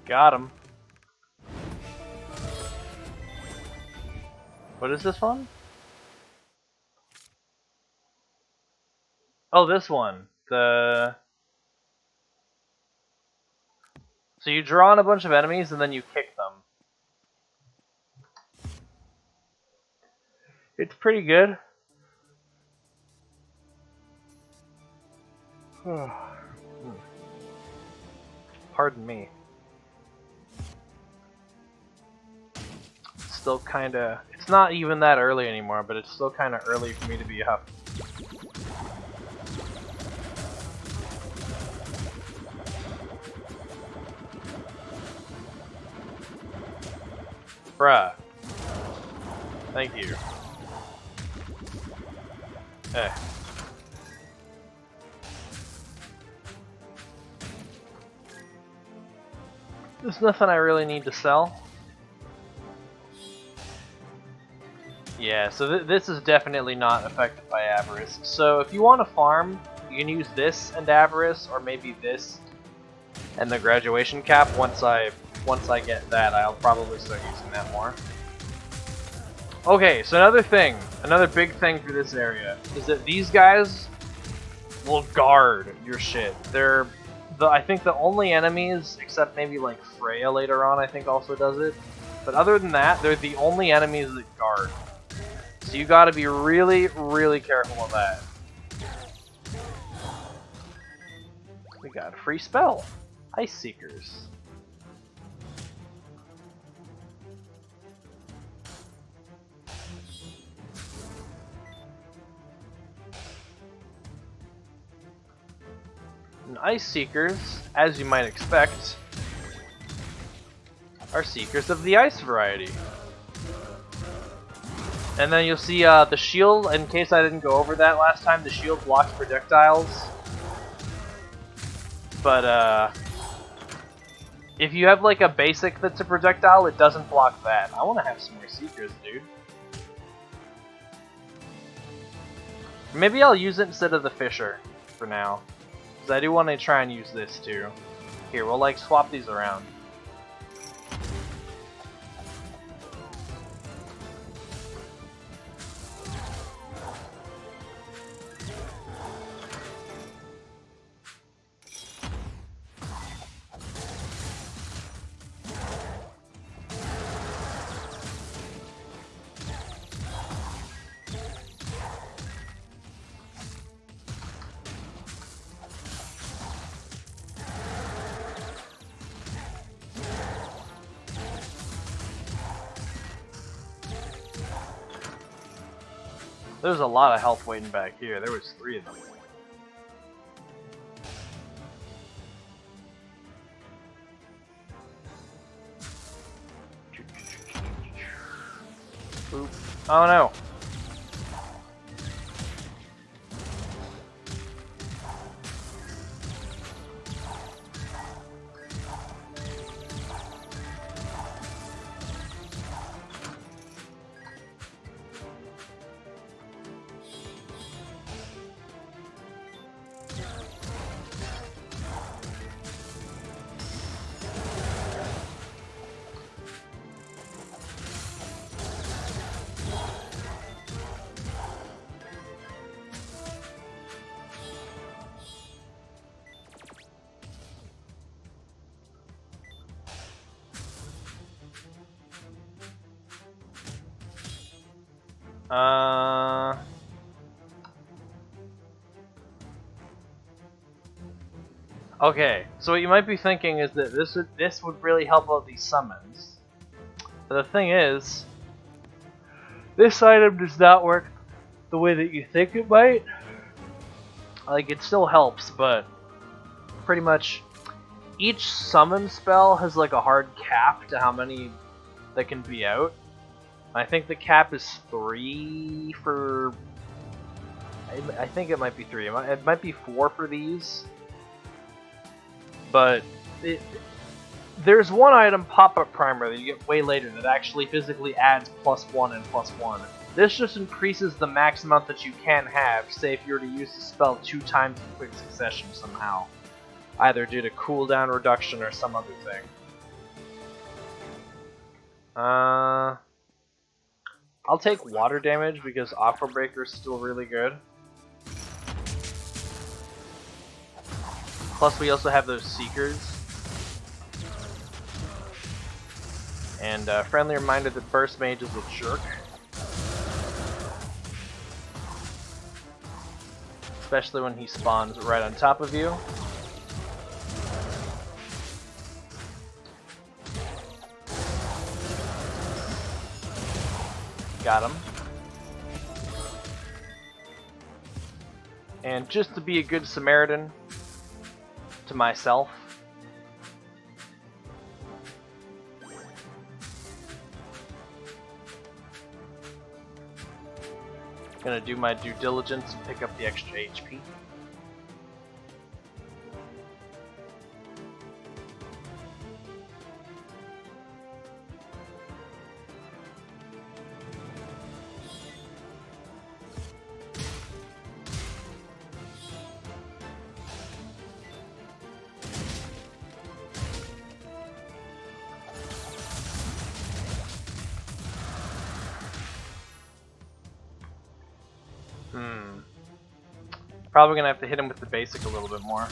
Got him. What is this one? Oh, this one. So you draw on a bunch of enemies and then you kick them. It's pretty good. Pardon me. It's still kinda... It's not even that early anymore, but it's still kinda early for me to be up. Bruh. Thank you. Hey. There's nothing I really need to sell. Yeah, so this is definitely not affected by Avarice. So if you want to farm, you can use this and Avarice, or maybe this and the Graduation Cap. Once I get that, I'll probably start using that more. Okay, so another big thing for this area is that these guys will guard your shit. They're I think the only enemies, except maybe like Freya later on, I think also does it. But other than that, they're the only enemies that guard. So you gotta be really, really careful of that. We got a free spell. Ice Seekers. And Ice Seekers, as you might expect, are Seekers of the Ice variety. And then you'll see the shield, in case I didn't go over that last time, the shield blocks projectiles. But if you have like a basic that's a projectile, it doesn't block that. I want to have some more Seekers, dude. Maybe I'll use it instead of the Fisher for now. Because I do want to try and use this too. Here, we'll like swap these around. There's a lot of health waiting back here. There was 3 of them. Oop. Oh no. Okay, so what you might be thinking is that this would really help out these summons. But the thing is, this item does not work the way that you think it might. Like, it still helps, but pretty much each summon spell has like a hard cap to how many that can be out. I think the cap is 3 for... I think it might be 3. It might be 4 for these. But there's one item, Pop-Up Primer, that you get way later that actually physically adds +1 and +1. This just increases the max amount that you can have, say if you were to use the spell 2 times in quick succession somehow. Either due to cooldown reduction or some other thing. I'll take water damage because Aqua Breaker is still really good. Plus, we also have those Seekers. And friendly reminder that Burst Mage is a jerk. Especially when he spawns right on top of you. Got him. And just to be a good Samaritan to myself, gonna do my due diligence and pick up the extra HP. Probably gonna have to hit him with the basic a little bit more.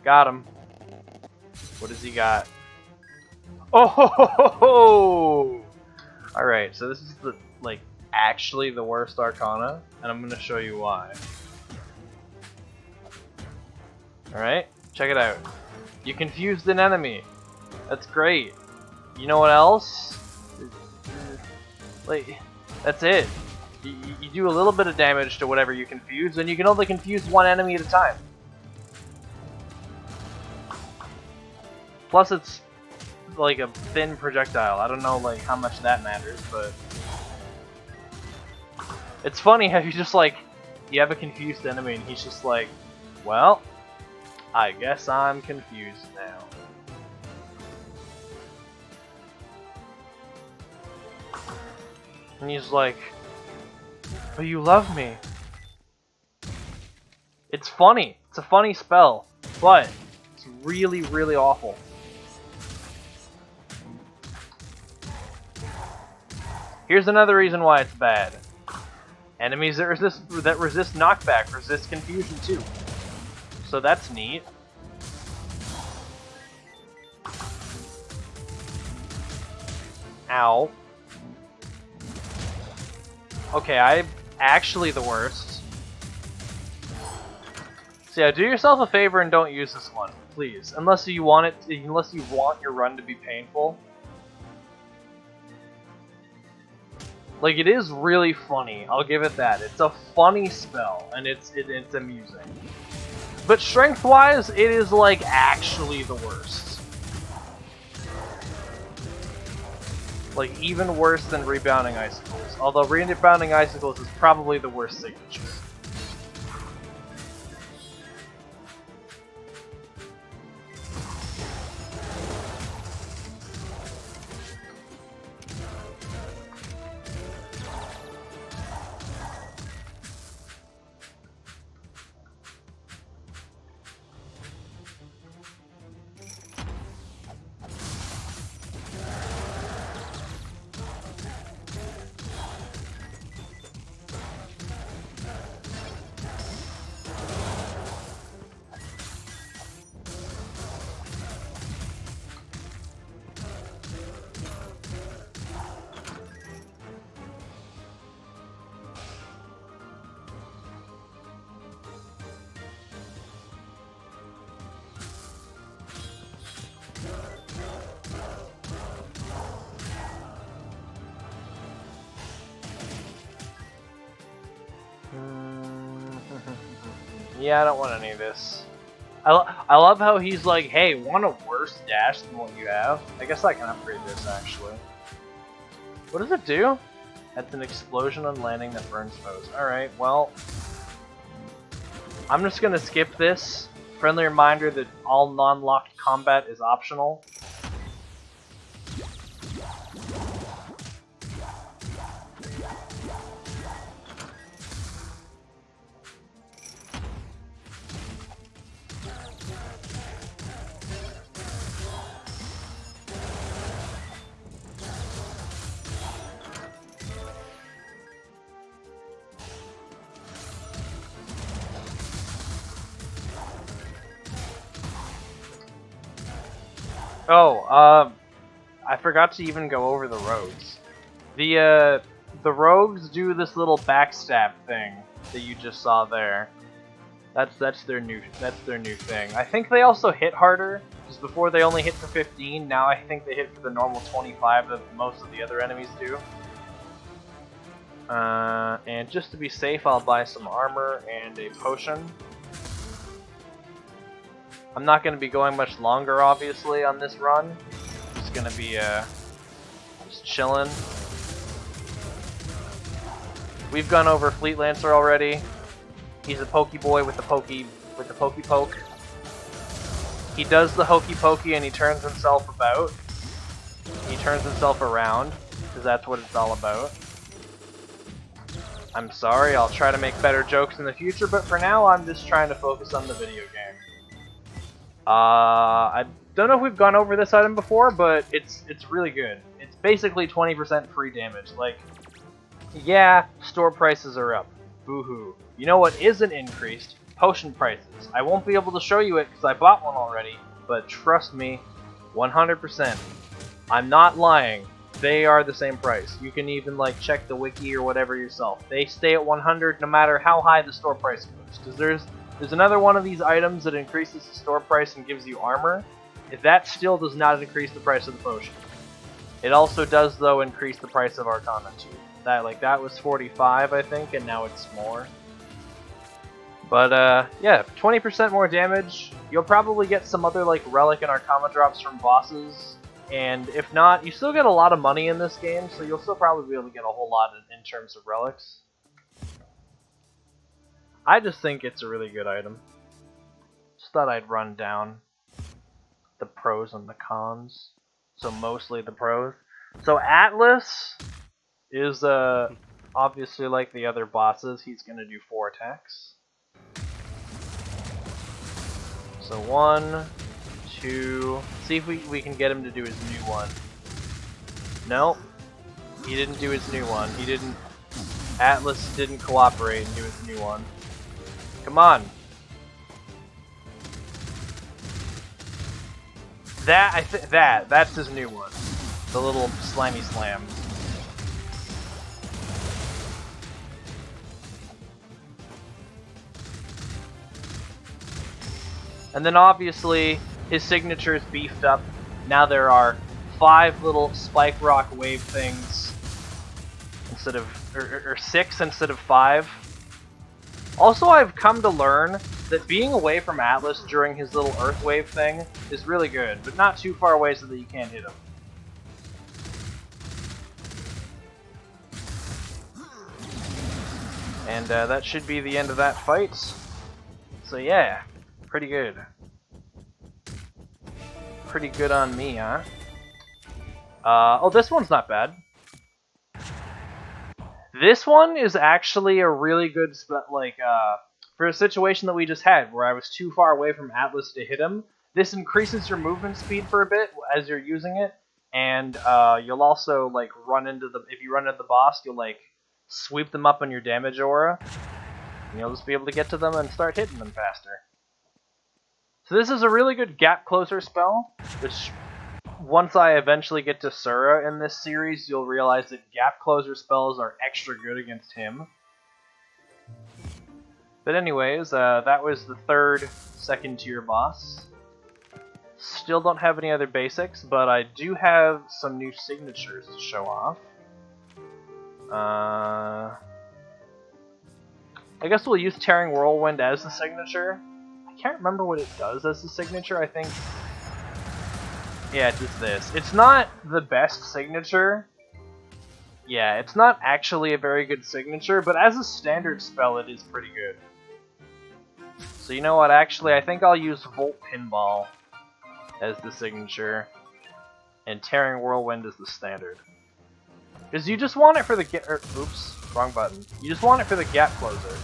Got him. What does he got? Oh ho ho ho ho! Alright, so this is the actually the worst Arcana, and I'm gonna show you why. Alright, check it out. You confused an enemy. That's great. You know what else? That's it. You do a little bit of damage to whatever you confuse, and you can only confuse one enemy at a time. Plus it's like a thin projectile. I don't know how much that matters, but it's funny how you just you have a confused enemy and he's just like, well, I guess I'm confused now. And he's like, but you love me. It's funny. It's a funny spell, but it's really, really awful. Here's another reason why it's bad. Enemies that resist knockback resist confusion too. So that's neat. Ow. Okay, I'm actually the worst. So yeah, do yourself a favor and don't use this one, please. Unless you want your run to be painful. It is really funny, I'll give it that. It's a funny spell, and it's amusing. But strength-wise, it is actually the worst. Even worse than Rebounding Icicles. Although Rebounding Icicles is probably the worst signature. Yeah, I don't want any of this. I love how he's like, hey, want a worse dash than what you have? I guess I can upgrade this, actually. What does it do? That's an explosion on landing that burns foes. Alright, well, I'm just gonna skip this. Friendly reminder that all non-locked combat is optional. Oh, I forgot to even go over the rogues. The rogues do this little backstab thing that you just saw there. That's their new thing. I think they also hit harder, because before they only hit for 15. Now I think they hit for the normal 25 that most of the other enemies do. And just to be safe, I'll buy some armor and a potion. I'm not going to be going much longer, obviously, on this run. Just going to be just chilling. We've gone over Fleet Lancer already. He's a Pokeboy with the Pokey Poke. He does the Hokey Pokey and he turns himself about. He turns himself around, because that's what it's all about. I'm sorry, I'll try to make better jokes in the future, but for now I'm just trying to focus on the video game. I don't know if we've gone over this item before, but it's really good. It's basically 20% free damage. Like, yeah, store prices are up. Boo-hoo. You know what isn't increased? Potion prices. I won't be able to show you it because I bought one already, but trust me, 100%. I'm not lying. They are the same price. You can even like check the wiki or whatever yourself. They stay at 100 no matter how high the store price goes. Because there's another one of these items that increases the store price and gives you armor. If that still does not increase the price of the potion. It also does though increase the price of Arcana too. That was 45 I think, and now it's more. But yeah, 20% more damage. You'll probably get some other like relic and Arcana drops from bosses. And if not, you still get a lot of money in this game, so you'll still probably be able to get a whole lot in terms of relics. I just think it's a really good item. Just thought I'd run down the pros and the cons. So mostly the pros. So Atlas is obviously like the other bosses, he's gonna do 4 attacks. So 1, 2, see if we can get him to do his new one. Nope. He didn't do his new one. Atlas didn't cooperate and do his new one. Come on. That's his new one. The little slimy slam. And then obviously his signature is beefed up. Now there are 5 little spike rock wave things instead of or 6 instead of 5. Also, I've come to learn that being away from Atlas during his little earth wave thing is really good, but not too far away so that you can't hit him. And that should be the end of that fight. So yeah, pretty good. Pretty good on me, huh? Oh, this one's not bad. This one is actually a really good for a situation that we just had, where I was too far away from Atlas to hit him. This increases your movement speed for a bit as you're using it, and you'll also like if you run into the boss, you'll like sweep them up on your damage aura, and you'll just be able to get to them and start hitting them faster. So this is a really good gap closer spell, which once I eventually get to Sura in this series, you'll realize that gap closer spells are extra good against him. But anyways, that was the 3rd second tier boss. Still don't have any other basics, but I do have some new signatures to show off. I guess we'll use Tearing Whirlwind as the signature. I can't remember what it does as the signature, I think. Yeah, it does this. It's not the best signature. Yeah, it's not actually a very good signature, but as a standard spell, it is pretty good. So you know what, actually, I think I'll use Volt Pinball as the signature, and Tearing Whirlwind as the standard. Because you just want it for the oops, wrong button. You just want it for the gap closer.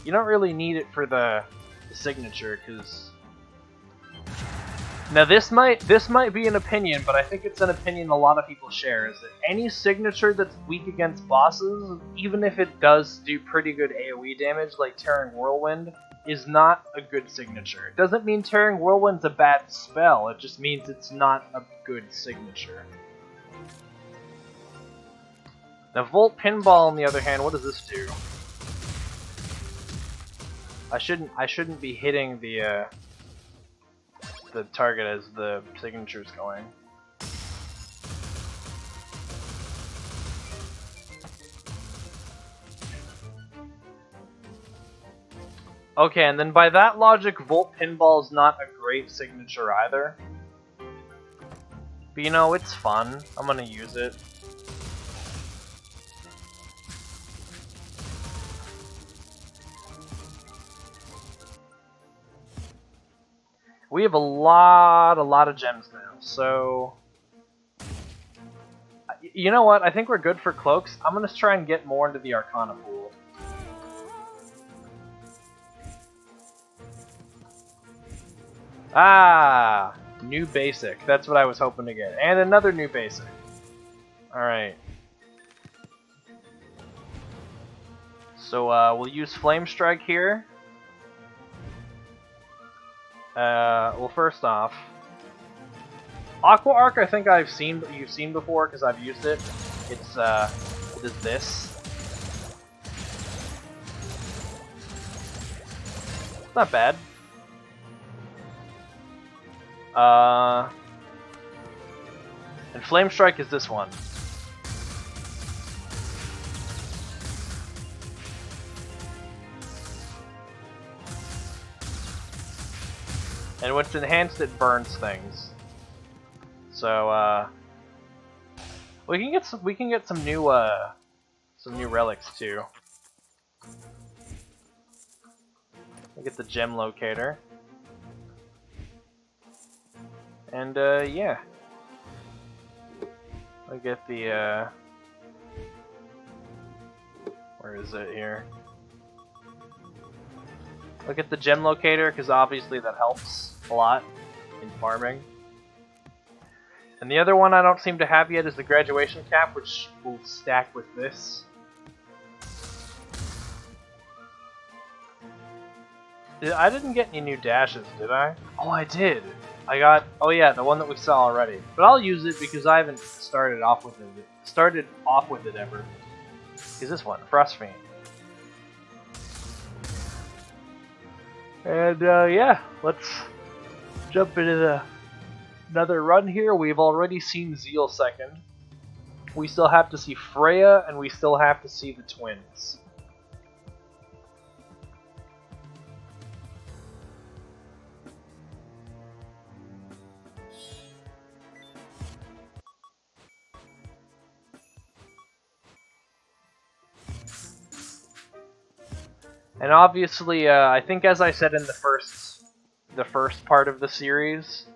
You don't really need it for the signature, because... Now this might be an opinion, but I think it's an opinion a lot of people share, is that any signature that's weak against bosses, even if it does do pretty good AoE damage, like Tearing Whirlwind, is not a good signature. It doesn't mean Tearing Whirlwind's a bad spell, it just means it's not a good signature. Now Volt Pinball, on the other hand, what does this do? I shouldn't be hitting the target as the signature's going. Okay, and then by that logic, Volt Pinball is not a great signature either. But you know, it's fun. I'm gonna use it. We have a lot of gems now, so... You know what? I think we're good for cloaks. I'm gonna try and get more into the Arcana pool. Ah! New basic. That's what I was hoping to get. And another new basic. Alright. So, we'll use Flame Strike here. Well, first off, Aqua Arc I think you've seen before because I've used it. It is this. It's not bad. And Flame Strike is this one. And when it's enhanced, it burns things. So we can get some new relics too. We'll get the gem locator. And yeah. I get the where is it here? Look at the gem locator because obviously that helps a lot in farming. And the other one I don't seem to have yet is the graduation cap, which will stack with this. I didn't get any new dashes, did I? Oh, I did. I got, oh yeah, the one that we saw already. But I'll use it because I haven't started off with it ever. Is this one, Frostfiend. And yeah, let's jump into another run here. We've already seen Zeal second. We still have to see Freya, and we still have to see the twins. And obviously, I think as I said in the first part of the series,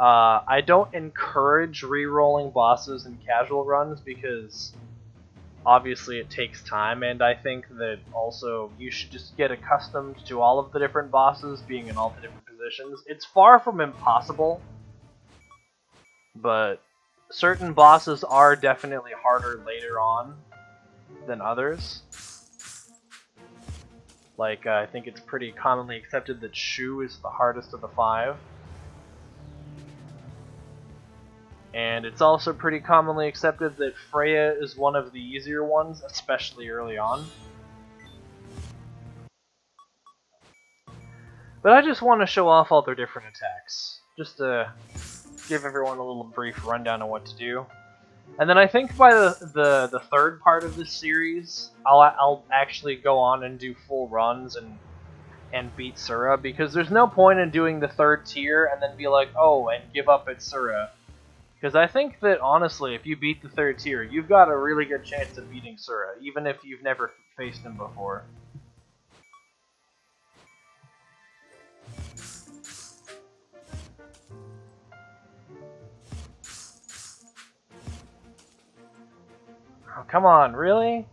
I don't encourage re-rolling bosses in casual runs because obviously it takes time, and I think that also you should just get accustomed to all of the different bosses being in all the different positions. It's far from impossible, but certain bosses are definitely harder later on than others. Like, I think it's pretty commonly accepted that Shu is the hardest of the 5. And it's also pretty commonly accepted that Freya is one of the easier ones, especially early on. But I just want to show off all their different attacks, just to give everyone a little brief rundown on what to do. And then I think by the third part of this series, I'll actually go on and do full runs and beat Sura, because there's no point in doing the third tier and then be like, oh, and give up at Sura. Because I think that, honestly, if you beat the third tier, you've got a really good chance of beating Sura, even if you've never faced him before. Oh, come on, really?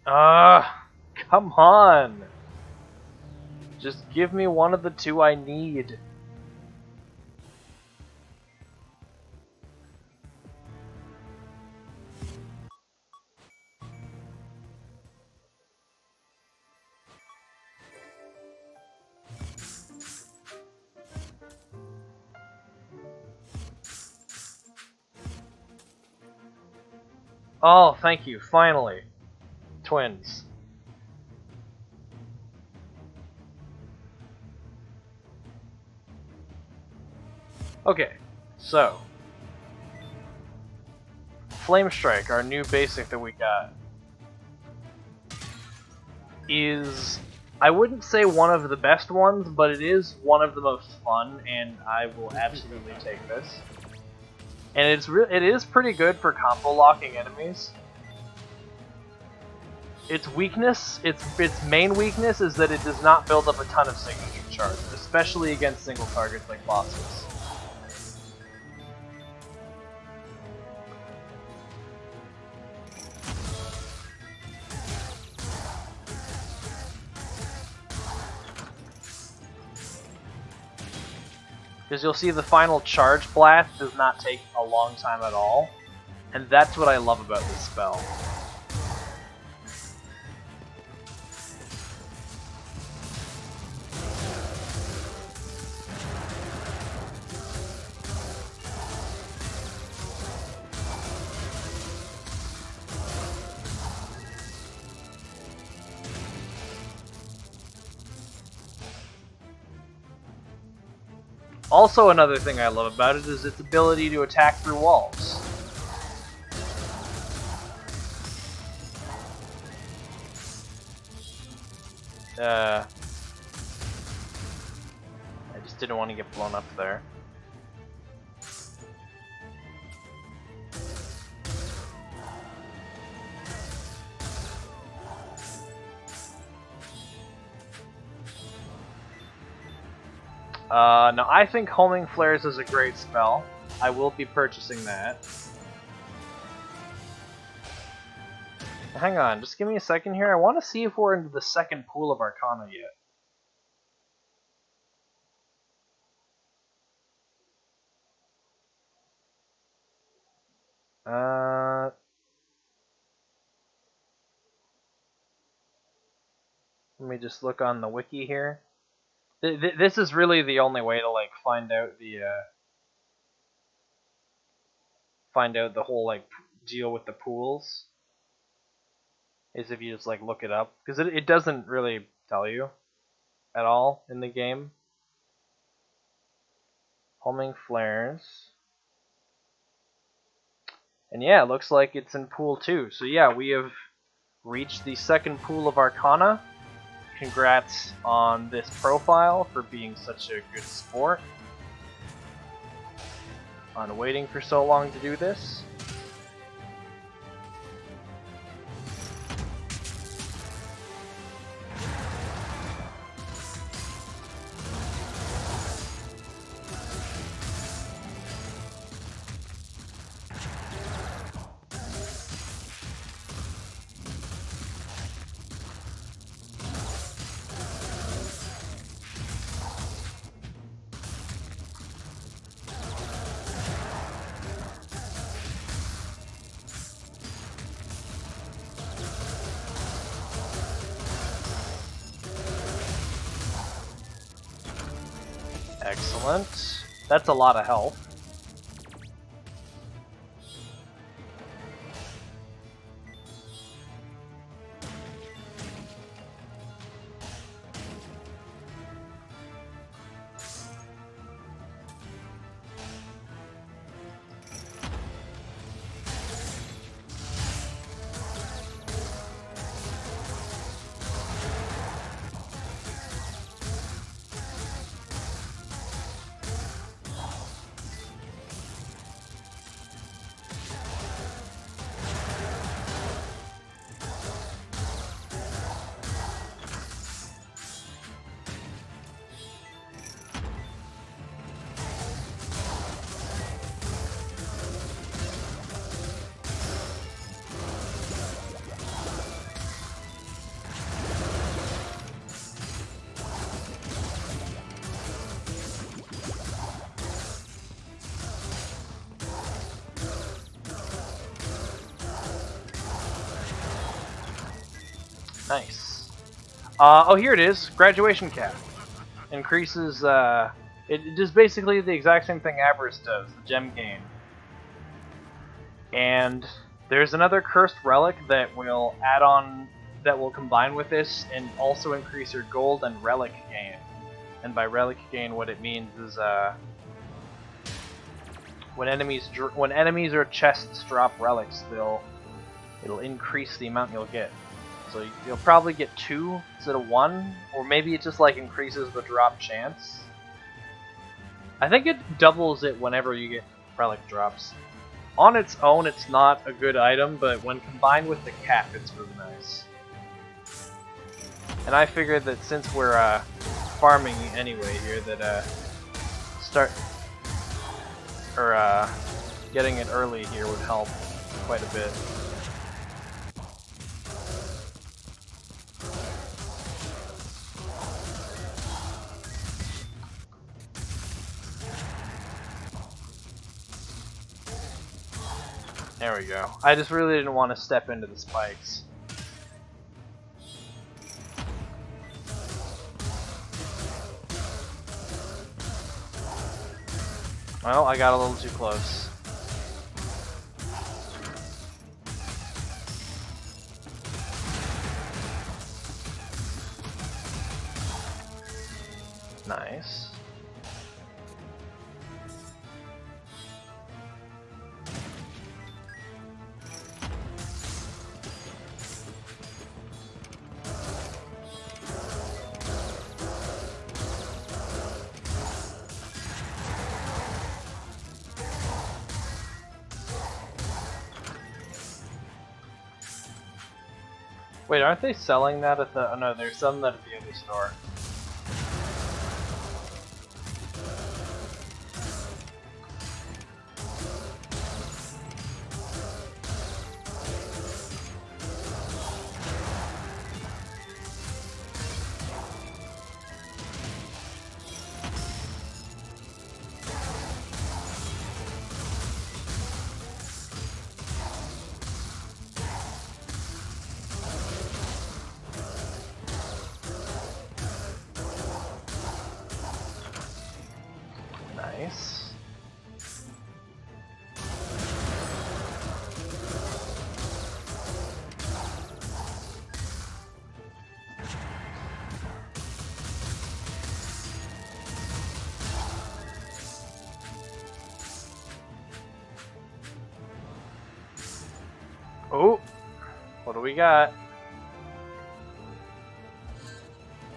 Come on! Just give me one of the two I need. Oh, thank you, finally. Twins. Okay, so Flame Strike, our new basic that we got, is, I wouldn't say one of the best ones, but it is one of the most fun, and I will absolutely take this. And it is pretty good for combo locking enemies. Its weakness, its main weakness is that it does not build up a ton of signature charge, especially against single targets like bosses. Because you'll see the final charge blast does not take a long time at all, and that's what I love about this spell. Also, another thing I love about it is its ability to attack through walls. I just didn't want to get blown up there. No, I think Homing Flares is a great spell. I will be purchasing that. Hang on, just give me a second here. I want to see if we're into the second pool of Arcana yet. Let me just look on the wiki here. This is really the only way to like find out the whole like deal with the pools. Is if you just like look it up, because it doesn't really tell you at all in the game. Homing Flares. And yeah, it looks like it's in pool 2. So yeah, we have reached the second pool of Arcana. Congrats on this profile for being such a good sport. On waiting for so long to do this. Excellent. That's a lot of health. Nice. Oh, here it is. Graduation cap. Increases, it does basically the exact same thing Avarice does, the gem gain. And there's another cursed relic that will add on, that will combine with this and also increase your gold and relic gain. And by relic gain, what it means is, when enemies or chests drop relics, it'll increase the amount you'll get. So you'll probably get 2 instead of 1, or maybe it just like increases the drop chance. I think it doubles it whenever you get relic drops. On its own, it's not a good item, but when combined with the cap, it's really nice. And I figured that since we're farming anyway here, that getting it early here would help quite a bit. There we go. I just really didn't want to step into the spikes. Well, I got a little too close. Nice. Wait, aren't they selling that at the... Oh no, they're selling that at the other store. Nice. Oh, what do we got?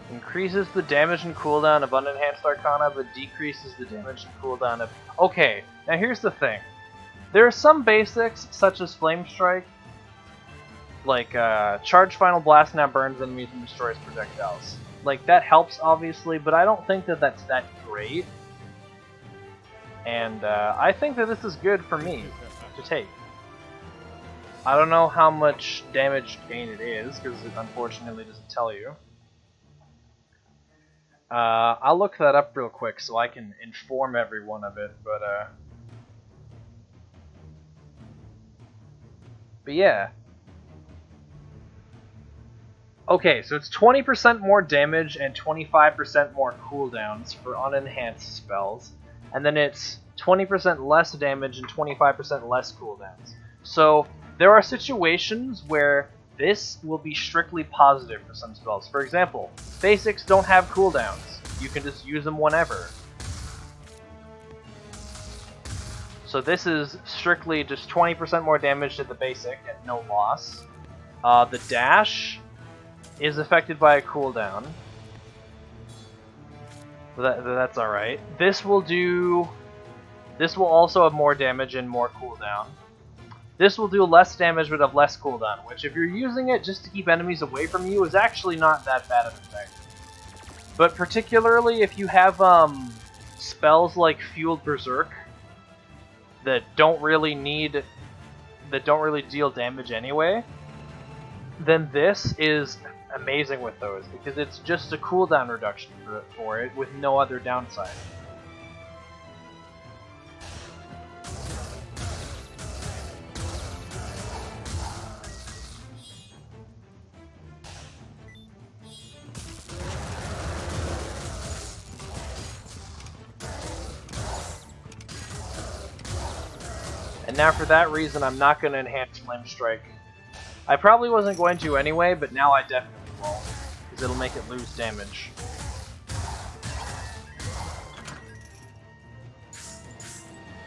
Increases the damage and cooldown of Unenhanced Arcana, but decreases the damage and cooldown of... Okay, now here's the thing. There are some basics, such as Flame Strike, like Charge Final Blast now burns enemies and destroys projectiles. Like, that helps, obviously, but I don't think that that's that great. And I think that this is good for me to take. I don't know how much damage gain it is, because it unfortunately doesn't tell you. I'll look that up real quick so I can inform everyone of it, but yeah. Okay, so it's 20% more damage and 25% more cooldowns for unenhanced spells, and then it's 20% less damage and 25% less cooldowns. So there are situations where this will be strictly positive for some spells. For example, basics don't have cooldowns. You can just use them whenever. So this is strictly just 20% more damage to the basic at no loss. The dash is affected by a cooldown. That's alright. This will also have more damage and more cooldown. This will do less damage but have less cooldown, which if you're using it just to keep enemies away from you is actually not that bad of an effect. But particularly if you have spells like Fueled Berserk that don't really deal damage anyway, then this is amazing with those, because it's just a cooldown reduction for it with no other downside. And now for that reason, I'm not going to enhance Flame Strike. I probably wasn't going to anyway, but now I definitely will, because it'll make it lose damage.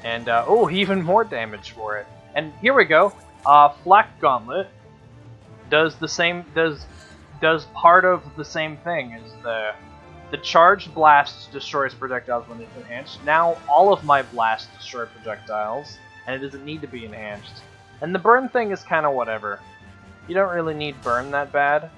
And, oh, even more damage for it. And here we go. Flak Gauntlet does the same, does part of the same thing as the charged blast destroys projectiles when it's enhanced. Now all of my blasts destroy projectiles, and it doesn't need to be enhanced. And the burn thing is kind of whatever. You don't really need burn that bad.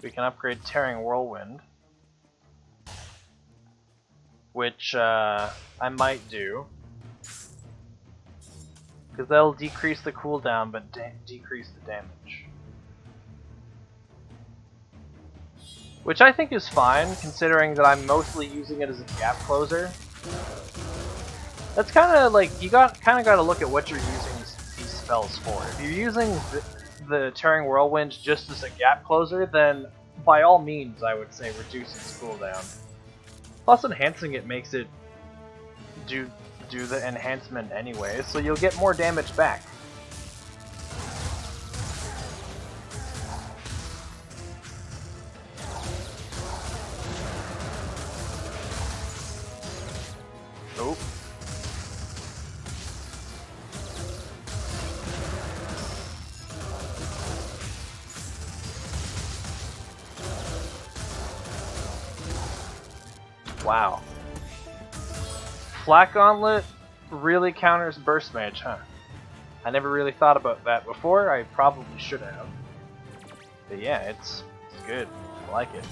We can upgrade Tearing Whirlwind, which I might do, because that'll decrease the cooldown but decrease the damage. Which I think is fine, considering that I'm mostly using it as a gap closer. That's kind of like, you kind of got to look at what you're using these spells for. If you're using the Tearing Whirlwind just as a gap closer, then by all means I would say reduce its cooldown. Plus enhancing it makes it do the enhancement anyway, so you'll get more damage back. Oh. Wow. Flak Gauntlet really counters Burst Mage, huh? I never really thought about that before. I probably should have. But yeah, it's good. I like it.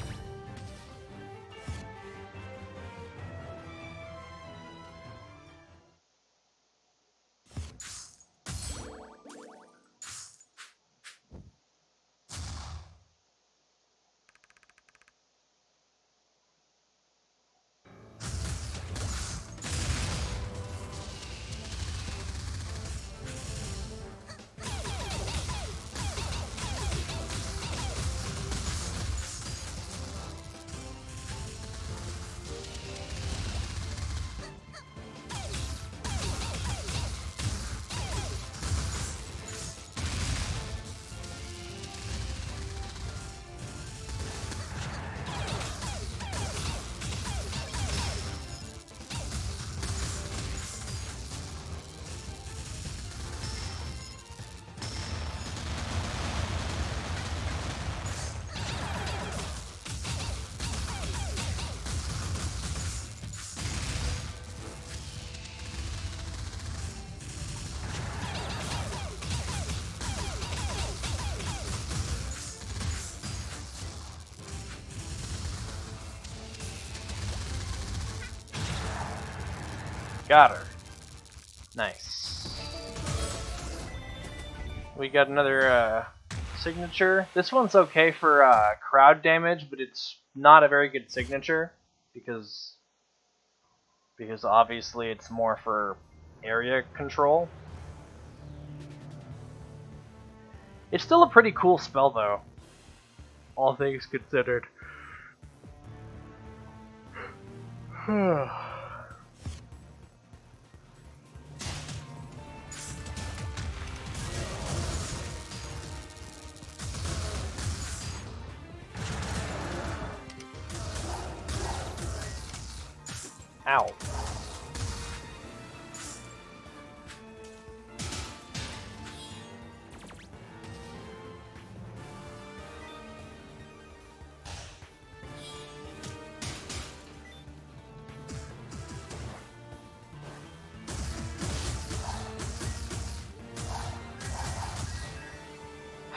Got her. Nice. We got another signature. This one's okay for crowd damage, but it's not a very good signature because obviously it's more for area control. It's still a pretty cool spell though, all things considered. Ow.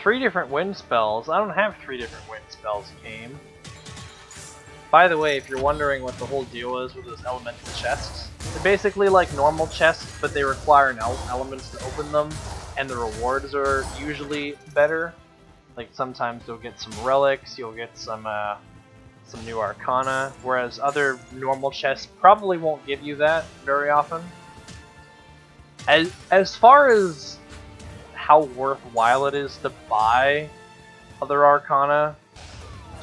Three different wind spells? I don't have 3 different wind spells, game. By the way, if you're wondering what the whole deal is with those elemental chests, they're basically like normal chests, but they require elements to open them, and the rewards are usually better. Like sometimes you'll get some relics, you'll get some some new Arcana, whereas other normal chests probably won't give you that very often. As far as how worthwhile it is to buy other Arcana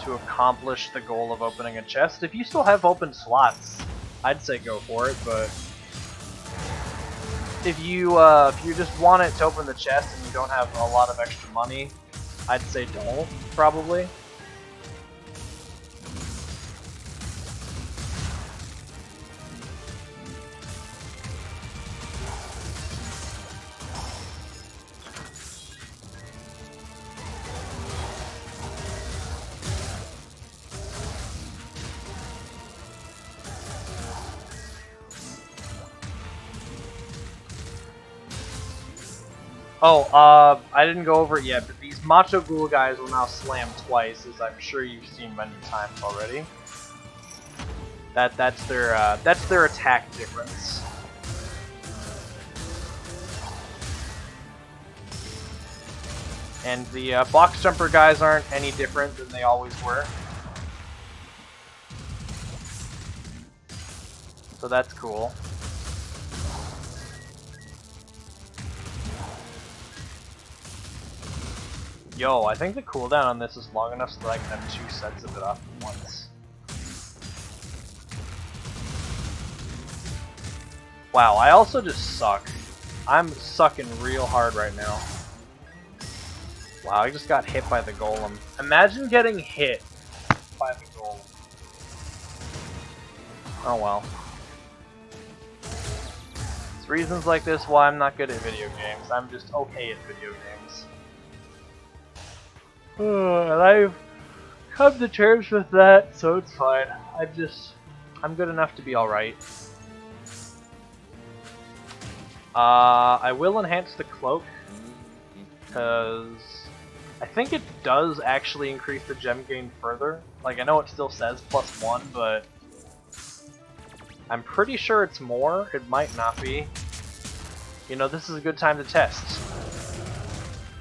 to accomplish the goal of opening a chest, if you still have open slots, I'd say go for it, but if you just want it to open the chest and you don't have a lot of extra money, I'd say don't, probably. Oh, I didn't go over it yet, but these Macho Ghoul guys will now slam twice, as I'm sure you've seen many times already. That's their attack difference. And the box jumper guys aren't any different than they always were. So that's cool. Yo, I think the cooldown on this is long enough so that I can have 2 sets of it off at once. Wow, I also just suck. I'm sucking real hard right now. Wow, I just got hit by the golem. Imagine getting hit by the golem. Oh well. It's reasons like this why I'm not good at video games. I'm just okay at video games. And I've come to terms with that, so it's fine. I'm good enough to be alright. I will enhance the cloak, because I think it does actually increase the gem gain further. Like, I know it still says +1, but I'm pretty sure it's more. It might not be. You know, this is a good time to test.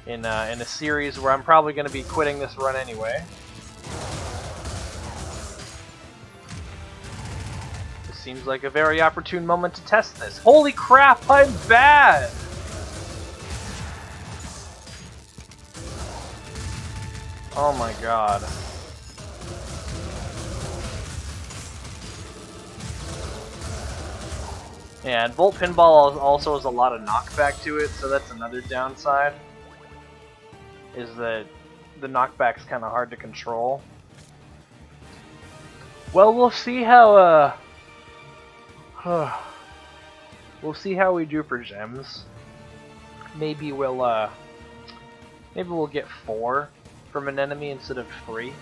In a series where I'm probably going to be quitting this run anyway. This seems like a very opportune moment to test this. Holy crap, I'm bad! Oh my god. Yeah, and Volt Pinball also has a lot of knockback to it, so that's another downside. Is that the knockback's kind of hard to control. Well, we'll see how we'll see how we do for gems. Maybe we'll get 4 from an enemy instead of 3.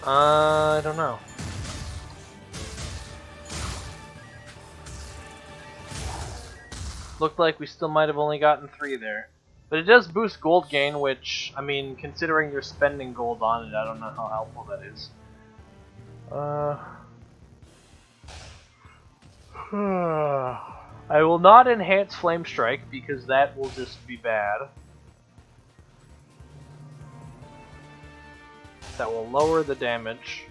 I don't know. Looked like we still might have only gotten 3 there. But it does boost gold gain, which, I mean, considering you're spending gold on it, I don't know how helpful that is. I will not enhance Flame Strike, because that will just be bad. That will lower the damage.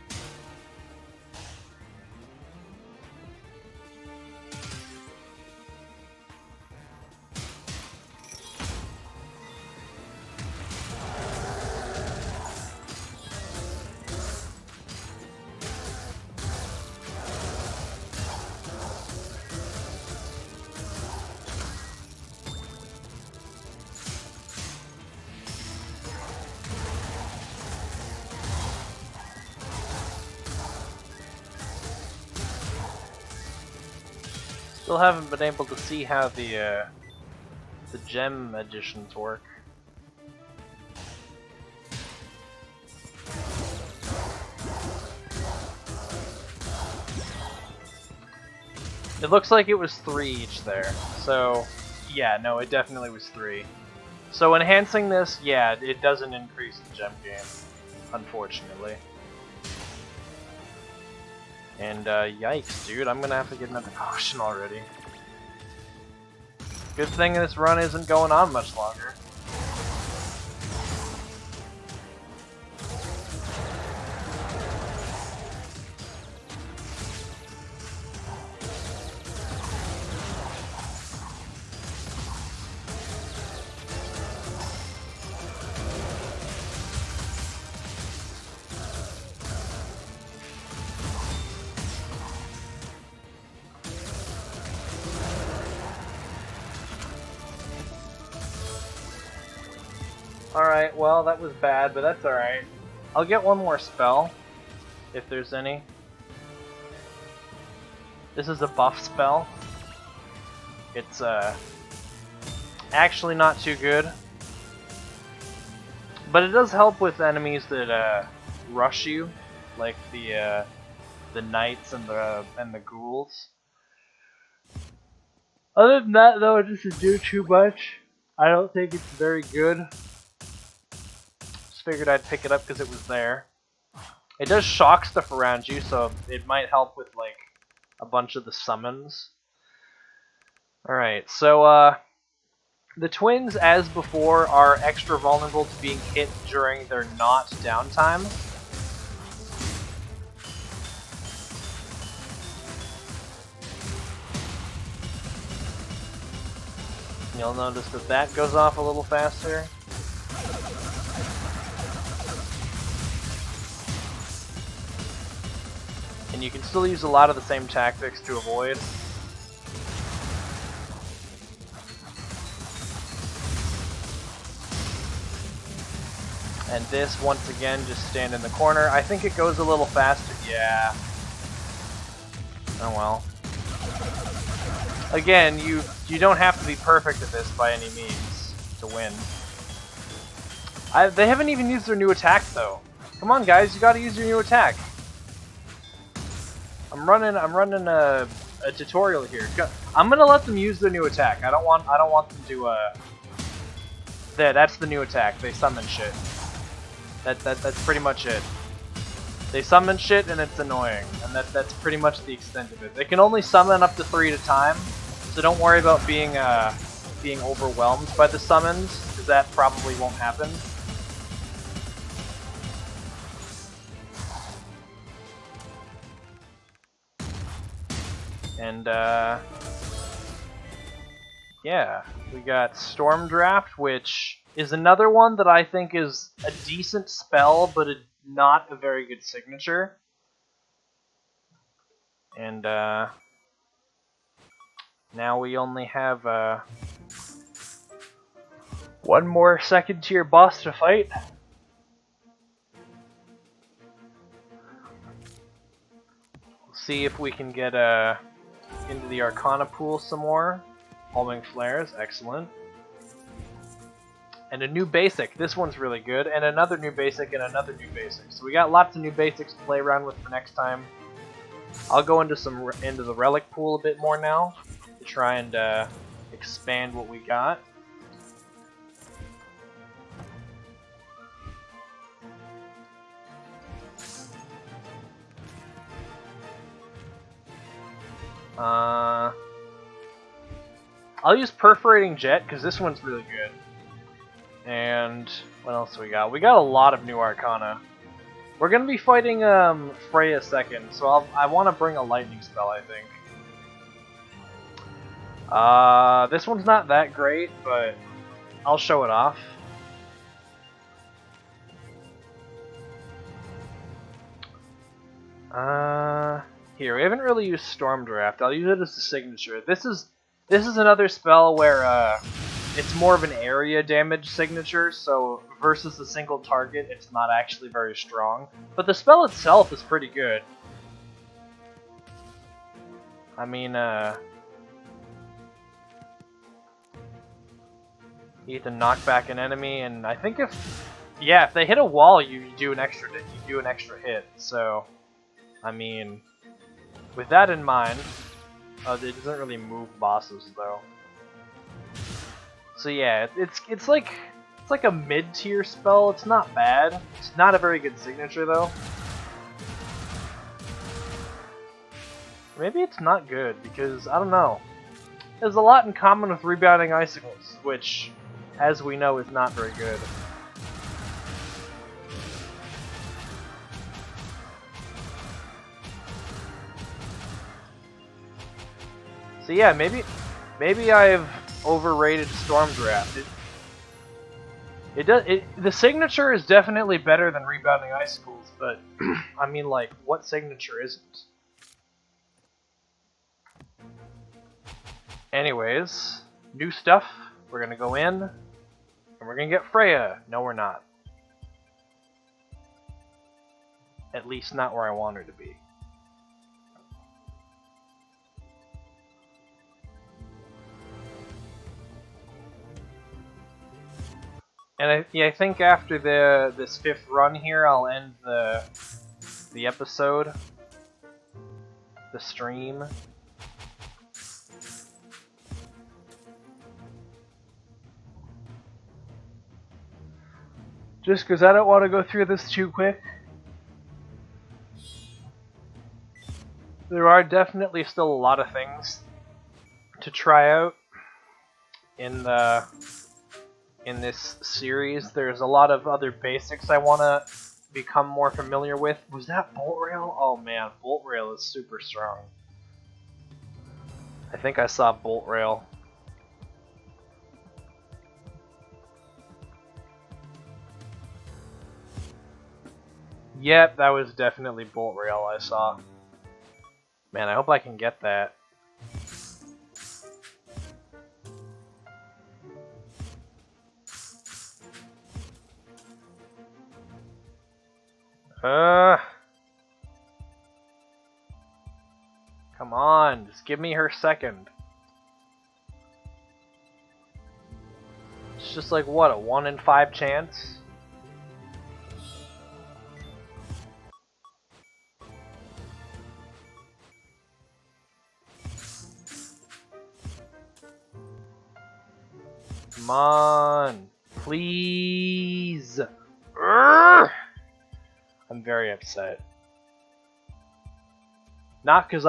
Still haven't been able to see how the gem additions work. It looks like it was 3 each there, so yeah, no, it definitely was 3. So enhancing this, yeah, it doesn't increase the gem gain, unfortunately. And yikes, dude, I'm gonna have to get another potion already. Good thing this run isn't going on much longer. Alright, well, that was bad, but that's alright. I'll get one more spell, if there's any. This is a buff spell. It's, actually not too good. But it does help with enemies that, rush you, like the knights and the ghouls. Other than that, though, it doesn't do too much. I don't think it's very good. Just figured I'd pick it up because it was there. It does shock stuff around you, so it might help with like a bunch of the summons. Alright, so the twins, as before, are extra vulnerable to being hit during their not downtime. You'll notice that that goes off a little faster. And you can still use a lot of the same tactics to avoid. And this, once again, just stand in the corner. I think it goes a little faster. Yeah. Oh well. Again, you don't have to be perfect at this by any means to win. They haven't even used their new attack though. Come on, guys, you got to use your new attack. I'm running a tutorial here. I'm gonna let them use their new attack. I don't want them to. That's the new attack. They summon shit. That's pretty much it. They summon shit and it's annoying, and that's pretty much the extent of it. They can only summon up to 3 at a time, so don't worry about being overwhelmed by the summons, because that probably won't happen. And yeah, we got Stormdraft, which is another one that I think is a decent spell, but not a very good signature. And now we only have one more second tier boss to fight. We'll see if we can get into the Arcana pool some more. Homing Flares, excellent. And a new basic. This one's really good. And another new basic and another new basic. So we got lots of new basics to play around with for next time. I'll go into the relic pool a bit more now to try and expand what we got. I'll use Perforating Jet because this one's really good. And what else do we got? We got a lot of new Arcana. We're gonna be fighting Freya second, so I want to bring a lightning spell, I think. This one's not that great, but I'll show it off. Here, we haven't really used Stormdraft. I'll use it as a signature. This is another spell where it's more of an area damage signature, so versus a single target, it's not actually very strong. But the spell itself is pretty good. I mean, you get to knock back an enemy, and I think if they hit a wall, you do an extra hit. So, I mean, with that in mind, it doesn't really move bosses though. So yeah, it's like a mid-tier spell. It's not bad. It's not a very good signature though. Maybe it's not good because I don't know. There's a lot in common with Rebounding Icicles, which, as we know, is not very good. So yeah, maybe I've overrated Stormdraft. The signature is definitely better than Rebounding Icicles, but I mean, like, what signature isn't? Anyways, new stuff. We're gonna go in, and we're gonna get Freya. No, we're not. At least not where I want her to be. And I think after this 5th run here, I'll end the episode, the stream. Just because I don't want to go through this too quick. There are definitely still a lot of things to try out in this series. There's a lot of other basics I want to become more familiar with. Was that Bolt Rail? Oh man, Bolt Rail is super strong. I think I saw Bolt Rail. Yep, that was definitely Bolt Rail I saw. Man, I hope I can get that. Come on, just give me her second. It's just like, what, a 1 in 5 chance? Come on, please. Urgh! I'm very upset. Not because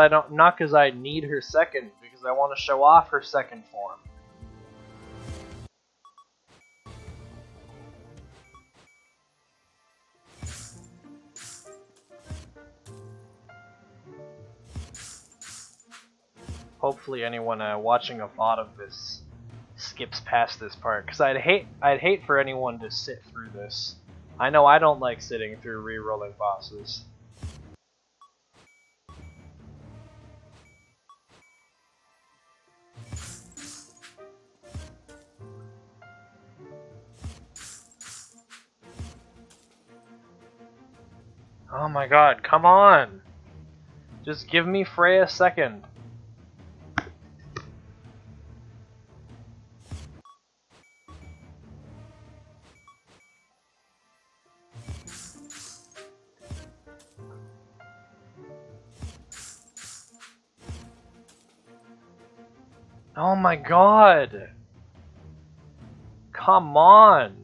I need her second, because I want to show off her second form. Hopefully, anyone watching a VOD of this skips past this part, because I'd hate for anyone to sit through this. I know I don't like sitting through re-rolling bosses. Oh my god, come on! Just give me Freya second. Oh my god! Come on!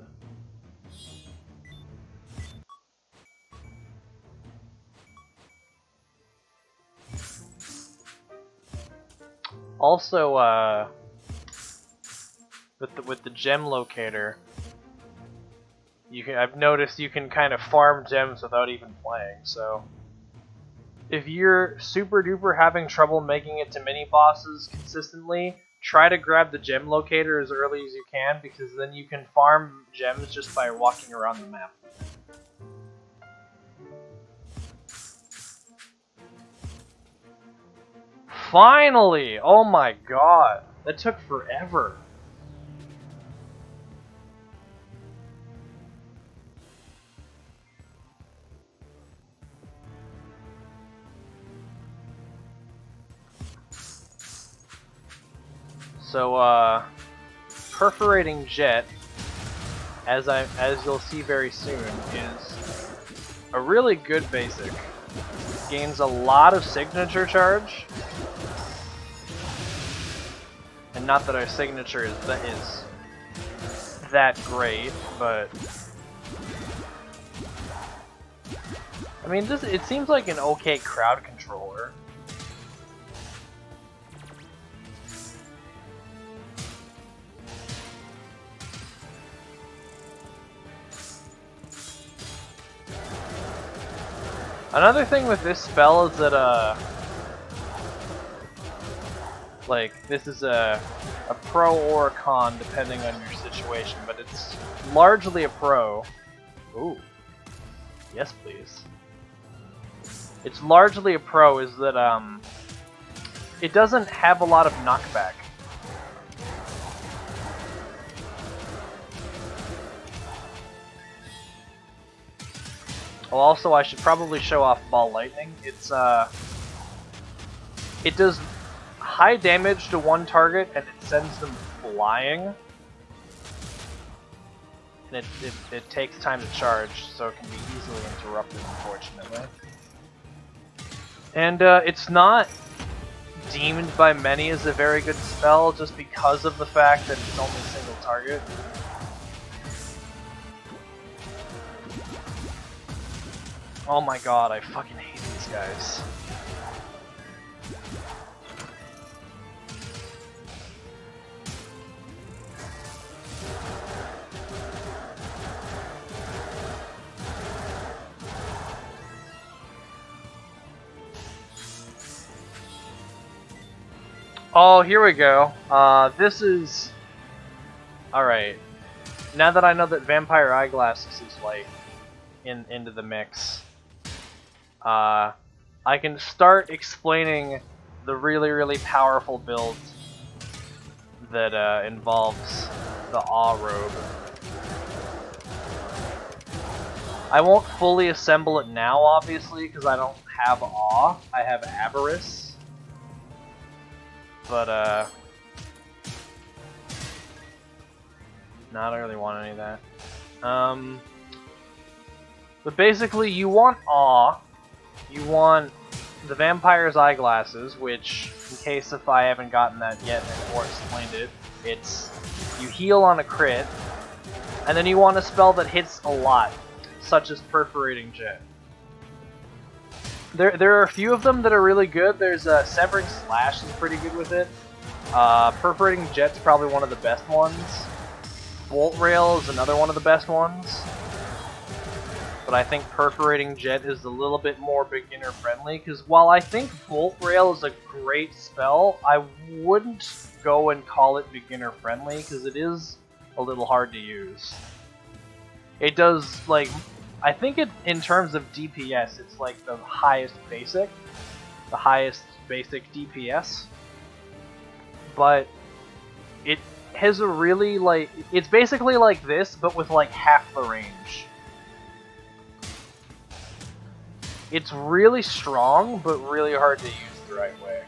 Also, with the gem locator, I've noticed you can kind of farm gems without even playing. So, if you're super duper having trouble making it to mini bosses consistently, try to grab the gem locator as early as you can, because then you can farm gems just by walking around the map. Finally! Oh my god! That took forever. So, Perforating Jet, as you'll see very soon, is a really good basic. Gains a lot of signature charge. And not that our signature is that great, but I mean, it seems like an okay crowd controller. Another thing with this spell is that, like, this is a pro or a con depending on your situation, but it's largely a pro. Ooh. Yes, please. It's largely a pro is that, it doesn't have a lot of knockback. Well, also, I should probably show off Ball Lightning. It's, it does high damage to one target, and it sends them flying. And it takes time to charge, so it can be easily interrupted, unfortunately. And, it's not deemed by many as a very good spell, just because of the fact that it's only a single target. Oh my god, I fucking hate these guys. Oh, here we go. This is... Alright. Now that I know that Vampire Eyeglasses is, like, into the mix, I can start explaining the really, really powerful build that involves the Awe Robe. I won't fully assemble it now, obviously, because I don't have Awe. I have Avarice. But, no, I don't really want any of that. But basically, you want Awe. You want the Vampire's Eyeglasses, which, in case if I haven't gotten that yet or explained it, it's you heal on a crit, and then you want a spell that hits a lot, such as Perforating Jet. There are a few of them that are really good. There's Severing Slash is pretty good with it. Perforating Jet's probably one of the best ones. Bolt Rail is another one of the best ones. But I think Perforating Jet is a little bit more beginner friendly, because while I think Bolt Rail is a great spell, I wouldn't go and call it beginner friendly, because it is a little hard to use. It does, like, I think it, in terms of DPS, it's like the highest basic DPS, but it has a really, like, it's basically like this, but with like half the range. It's really strong, but really hard to use the right way.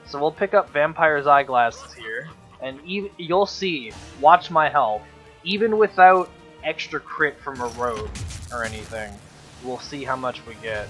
So we'll pick up Vampire's Eyeglasses here, and you'll see, watch my health, even without extra crit from a rogue or anything, we'll see how much we get.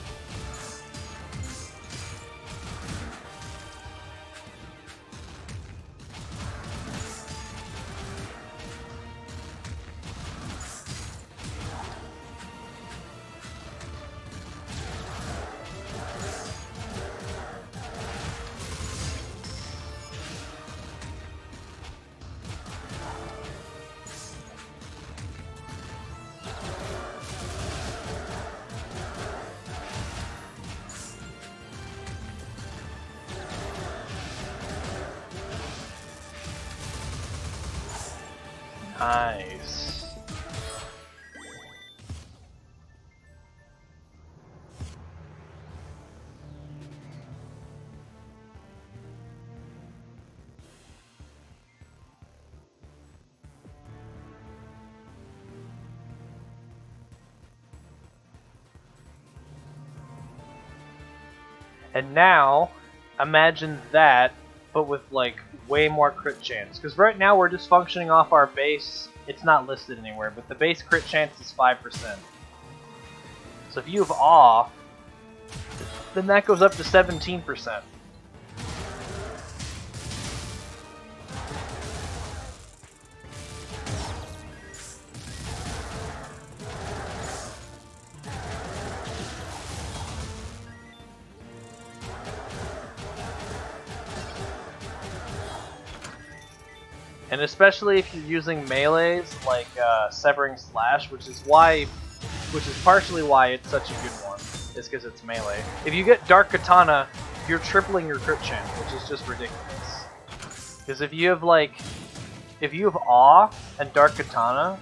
Nice. And now, imagine that, but with like way more crit chance. Because right now we're just functioning off our base. It's not listed anywhere, but the base crit chance is 5%. So if you have Awe, then that goes up to 17%. And especially if you're using melees like Severing Slash, which is partially why it's such a good one, is because it's melee. If you get Dark Katana, you're tripling your crit chance, which is just ridiculous. Because if you have Awe and Dark Katana,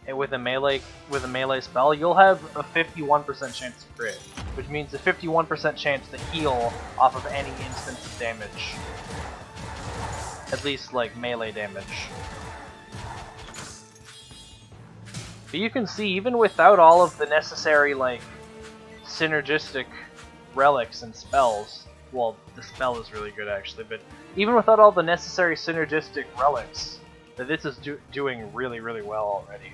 and with a melee spell, you'll have a 51% chance to crit, which means a 51% chance to heal off of any instance of damage. At least, like, melee damage. But you can see, even without all of the necessary, like, synergistic relics and spells, well, the spell is really good, actually, but even without all the necessary synergistic relics, that this is doing really, really well already.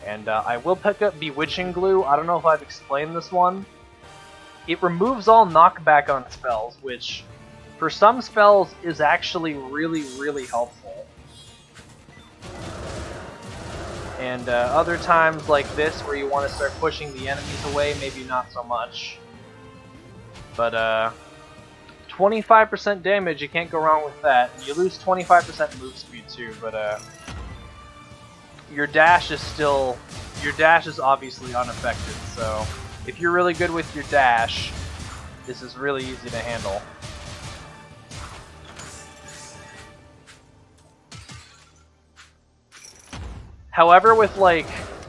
And I will pick up Bewitching Glue. I don't know if I've explained this one. It removes all knockback on spells, which for some spells is actually really, really helpful. And other times like this, where you want to start pushing the enemies away, maybe not so much. But 25% damage, you can't go wrong with that. You lose 25% move speed too, but your dash is obviously unaffected, so if you're really good with your dash, this is really easy to handle. However, with like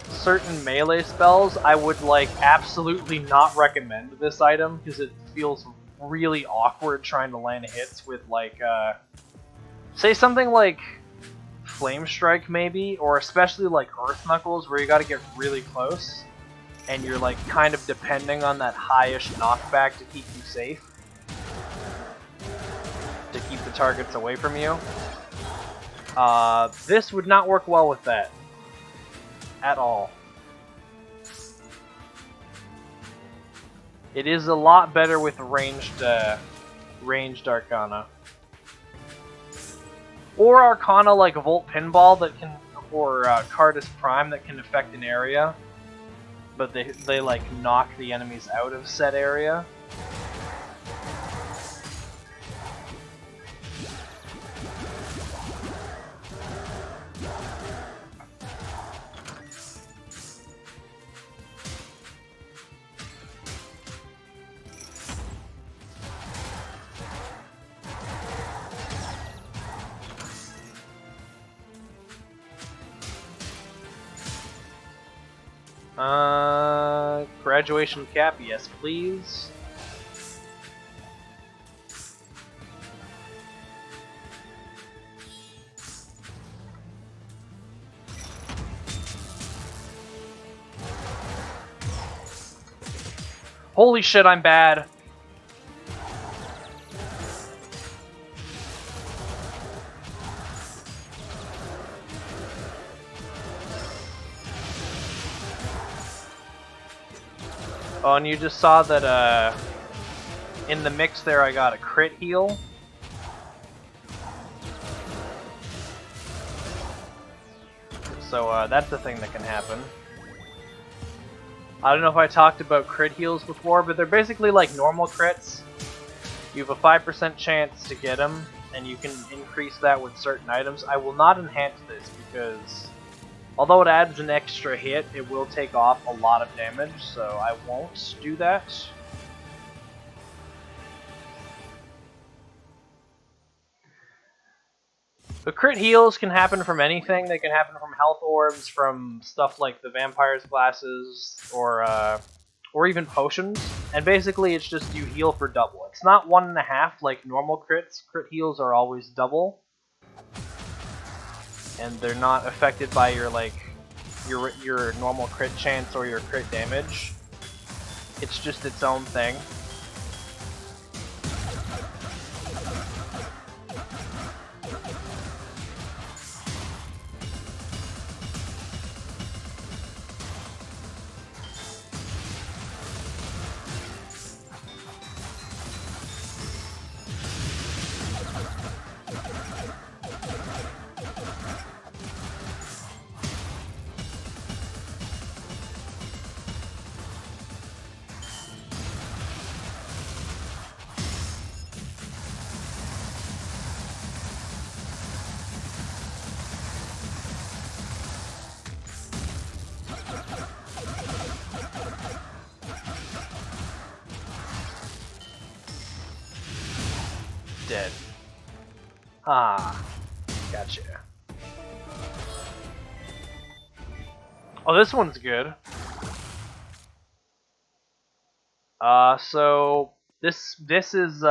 certain melee spells, I would like absolutely not recommend this item because it feels really awkward trying to land hits with like say something like Flame Strike maybe, or especially like Earth Knuckles where you gotta get really close and you're like kind of depending on that high-ish knockback to keep you safe, to keep the targets away from you. This would not work well with that at all. It is a lot better with ranged Arcana. Or Arcana like Volt Pinball that can, or Cardus Prime that can affect an area, but they like knock the enemies out of said area. Graduation cap, yes please. Holy shit, I'm bad. Oh, and you just saw that in the mix there I got a crit heal. So that's the thing that can happen. I don't know if I talked about crit heals before, but they're basically like normal crits. You have a 5% chance to get them, and you can increase that with certain items. I will not enhance this because although it adds an extra hit, it will take off a lot of damage, so I won't do that. The crit heals can happen from anything. They can happen from health orbs, from stuff like the vampire's glasses, or even potions. And basically it's just you heal for double. It's not 1.5 like normal crits. Crit heals are always double. And they're not affected by your like your normal crit chance or your crit damage. It's just its own thing. dead. Ah, gotcha. Oh, this one's good. So this is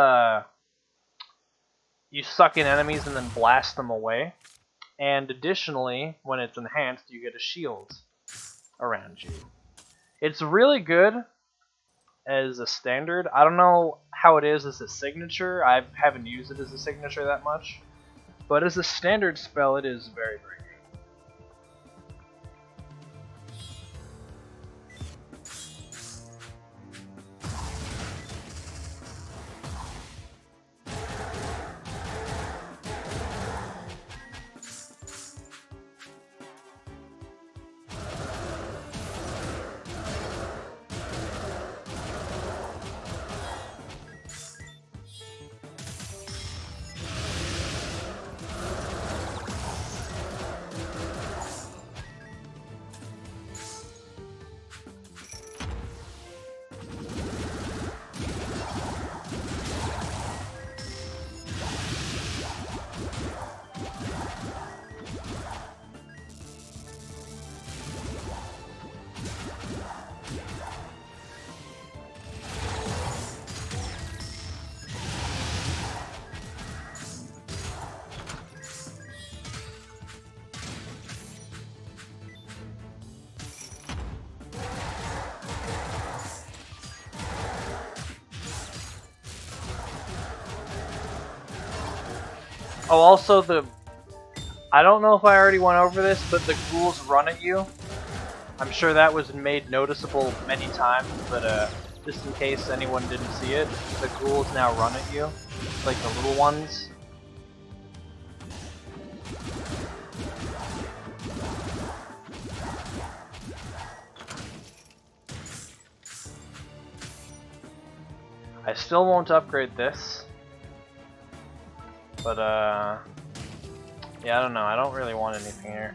you suck in enemies and then blast them away. And additionally, when it's enhanced, you get a shield around you. It's really good as a standard. I don't know how it is as a signature. I haven't used it as a signature that much. But as a standard spell, it is very, very good. Oh, also I don't know if I already went over this, but the ghouls run at you. I'm sure that was made noticeable many times, but just in case anyone didn't see it, the ghouls now run at you, like the little ones. I still won't upgrade this. But, yeah, I don't know. I don't really want anything here.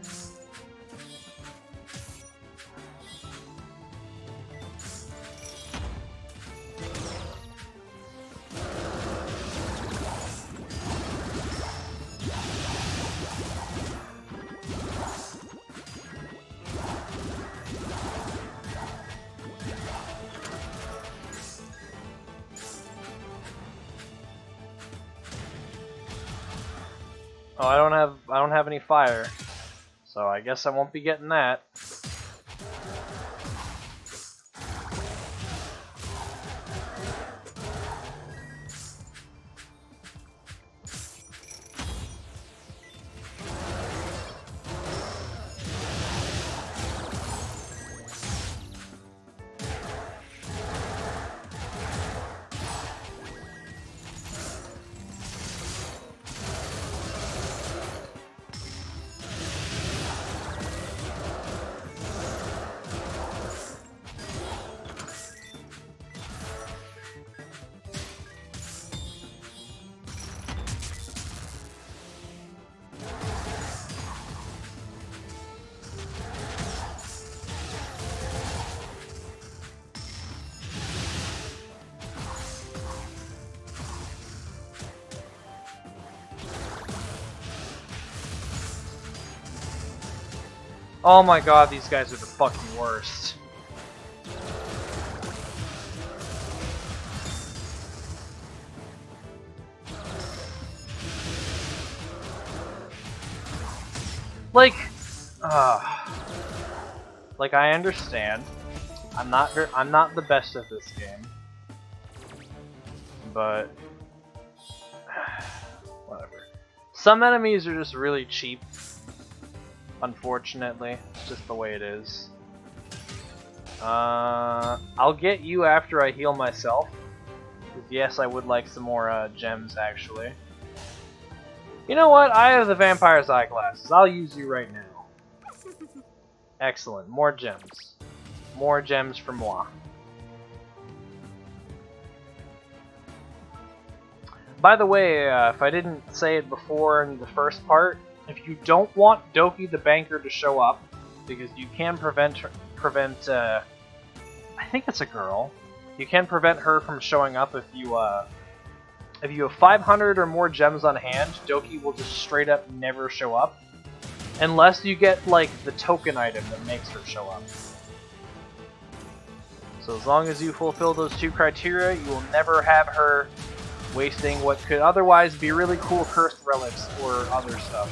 Oh, I don't have any fire, so I guess I won't be getting that. Oh my god, these guys are the fucking worst. Like, like I understand. I'm not the best at this game, but whatever. Some enemies are just really cheap. Unfortunately, it's just the way it is. I'll get you after I heal myself. Yes, I would like some more gems, actually. You know what? I have the Vampire's Eyeglasses. I'll use you right now. Excellent. More gems. More gems for moi. By the way, if I didn't say it before in the first part, if you don't want Doki the Banker to show up, because you can prevent I think it's a girl. You can prevent her from showing up if you if you have 500 or more gems on hand, Doki will just straight up never show up. Unless you get, like, the token item that makes her show up. So as long as you fulfill those 2 criteria, you will never have her wasting what could otherwise be really cool cursed relics or other stuff.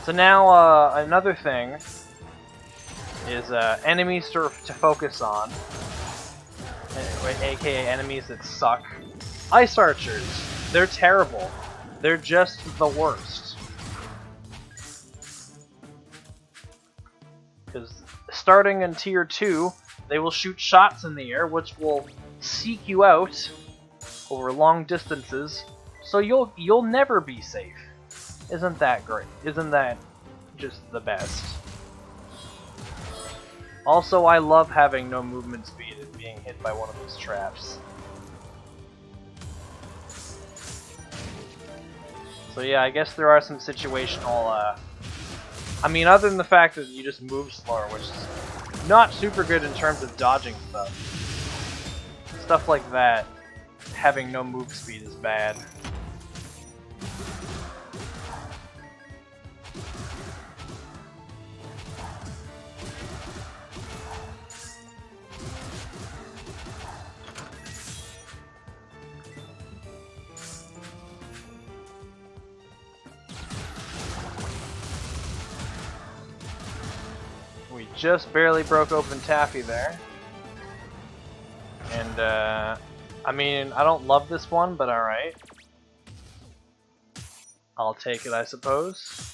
So now, another thing is enemies to focus on, aka enemies that suck. Ice Archers, they're terrible. They're just the worst. Because starting in Tier 2, they will shoot shots in the air, which will seek you out over long distances, so you'll never be safe. Isn't that great? Isn't that just the best? Also, I love having no movement speed and being hit by one of those traps. So yeah, I guess there are some situational, I mean, other than the fact that you just move slower, which is not super good in terms of dodging stuff. Stuff like that, having no move speed is bad. We just barely broke open Taffy there. And, I mean, I don't love this one, but alright. I'll take it, I suppose.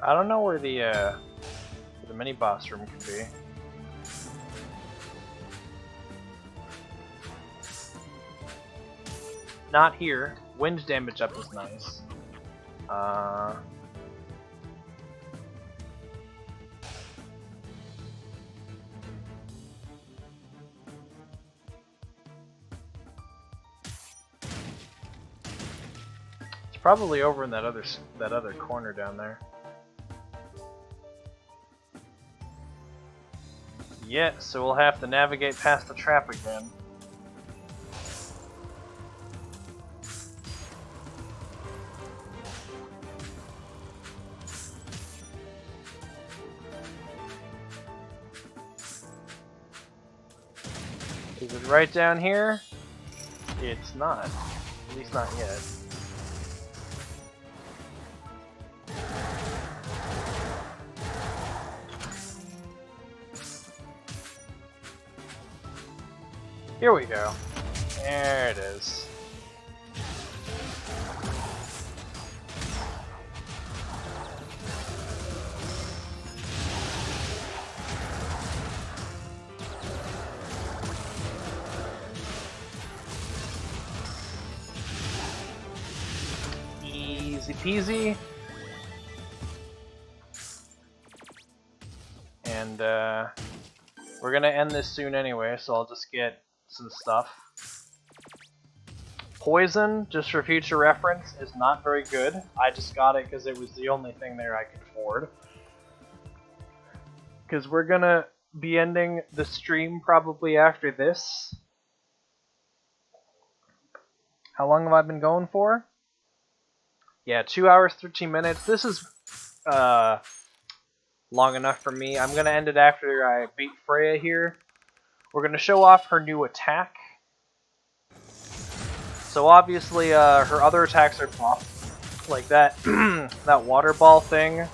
I don't know where the mini boss room could be. Not here. Wind damage up is nice. It's probably over in that other corner down there. Yeah, so we'll have to navigate past the trap again. Is it right down here? It's not. At least not yet. Here we go. There it is. peasy. And we're gonna end this soon anyway, so I'll just get some stuff. Poison, just for future reference, is not very good. I just got it because it was the only thing there I could afford. Because we're gonna be ending the stream probably after this. How long have I been going for? Yeah, 2 hours, 13 minutes. This is long enough for me. I'm gonna end it after I beat Freya here. We're gonna show off her new attack. So obviously, her other attacks are buffed, like that. That water ball thing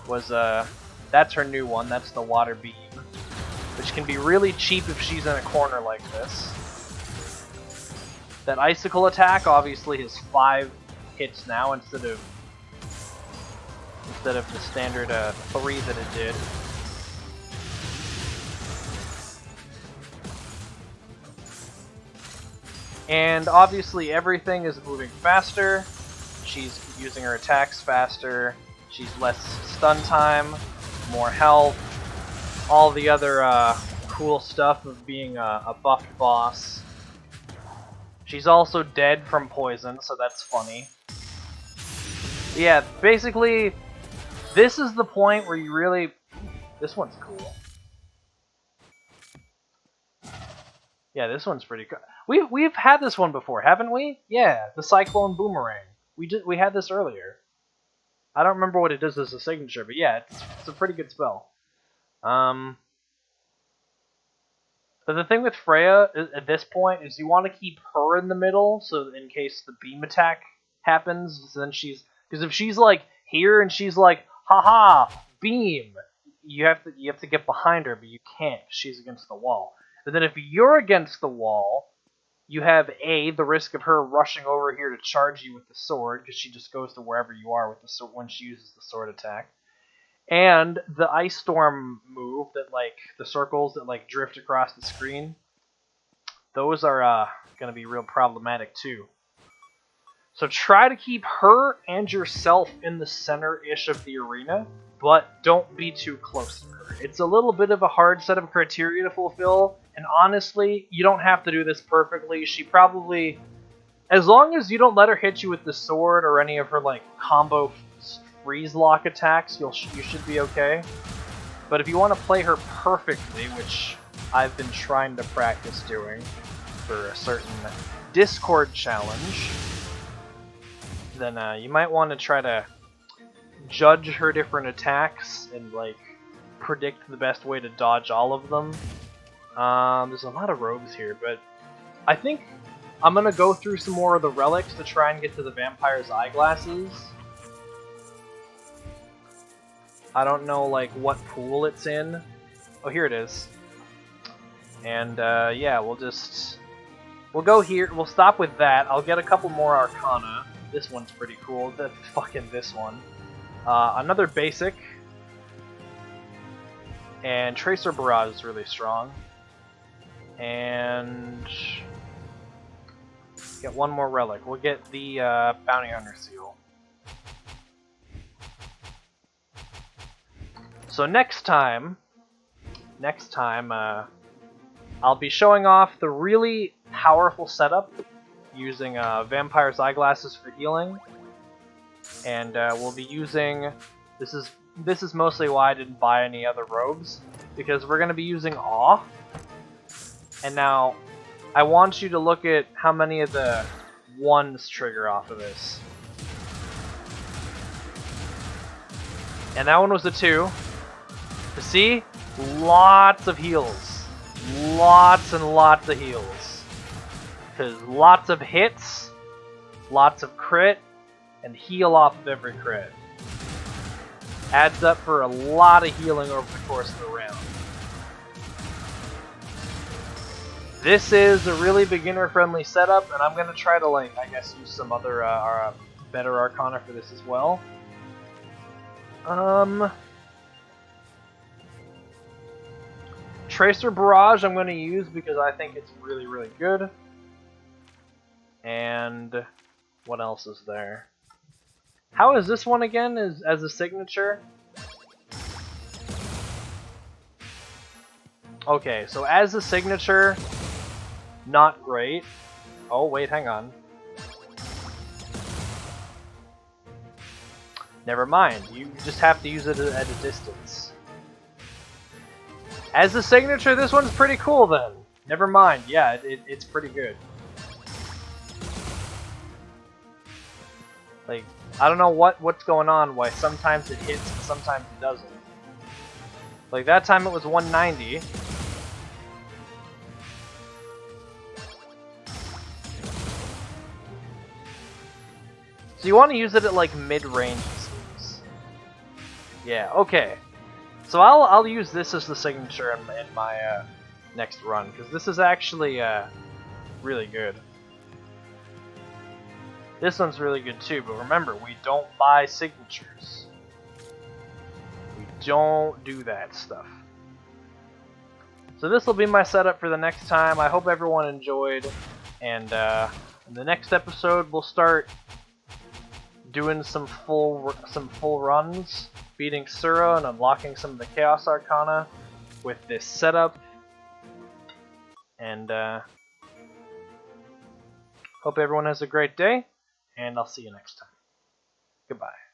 was that's her new one. That's the water beam, which can be really cheap if she's in a corner like this. That icicle attack obviously has 5 hits now instead of the standard 3 that it did. And obviously everything is moving faster. She's using her attacks faster. She's less stun time, more health, all the other cool stuff of being a buffed boss. She's also dead from poison, so that's funny. Yeah, basically, this is the point where you really... This one's cool. Yeah, this one's pretty cool. We've had this one before, haven't we? Yeah, the Cyclone Boomerang. We had this earlier. I don't remember what it does as a signature, but yeah, it's a pretty good spell. But the thing with Freya at this point is you want to keep her in the middle, so in case the beam attack happens, then she's... Because if she's like here and she's like, haha, beam, you have to get behind her, but you can't because she's against the wall. But then if you're against the wall, you have the risk of her rushing over here to charge you with the sword, because she just goes to wherever you are with the sword when she uses the sword attack. And the Ice Storm move that, like, the circles that, like, drift across the screen, those are going to be real problematic, too. So try to keep her and yourself in the center-ish of the arena, but don't be too close to her. It's a little bit of a hard set of criteria to fulfill, and honestly, you don't have to do this perfectly. She probably... As long as you don't let her hit you with the sword or any of her, like, combo freeze lock attacks, you should be okay. But if you want to play her perfectly, which I've been trying to practice doing for a certain Discord challenge, then you might want to try to judge her different attacks and, like, predict the best way to dodge all of them. There's a lot of robes here, but I think I'm going to go through some more of the relics to try and get to the Vampire's Eyeglasses. I don't know, like, what pool it's in. Oh, here it is. And, yeah, we'll go here. We'll stop with that. I'll get a couple more Arcana. This one's pretty cool. This one. Another basic. And Tracer Barrage is really strong. And get one more relic. We'll get the Bounty Hunter Seal. So next time, I'll be showing off the really powerful setup using Vampire's Eyeglasses for healing, and we'll be using... This is mostly why I didn't buy any other robes, because we're going to be using Awe. And now, I want you to look at how many of the 1s trigger off of this. And that one was a 2. You see? Lots of heals. Lots and lots of heals. Because lots of hits, lots of crit, and heal off of every crit. Adds up for a lot of healing over the course of the round. This is a really beginner-friendly setup, and I'm going to try to, like, I guess use some other better Arcana for this as well. Tracer Barrage I'm going to use because I think it's really, really good. And what else is there? How is this one again as a signature? Okay, so as a signature, not great. Oh, wait, hang on. Never mind, you just have to use it at a distance. As a signature, this one's pretty cool then. Never mind, yeah, it's pretty good. Like, I don't know what's going on, why sometimes it hits and sometimes it doesn't. Like, that time it was 190. So you want to use it at, like, mid-range, it seems. Yeah, okay. So I'll use this as the signature in my next run, because this is actually really good. This one's really good too, but remember, we don't buy signatures. We don't do that stuff. So this will be my setup for the next time. I hope everyone enjoyed, and in the next episode we'll start doing some full runs, beating Sura and unlocking some of the Chaos Arcana with this setup. And hope everyone has a great day, and I'll see you next time. Goodbye.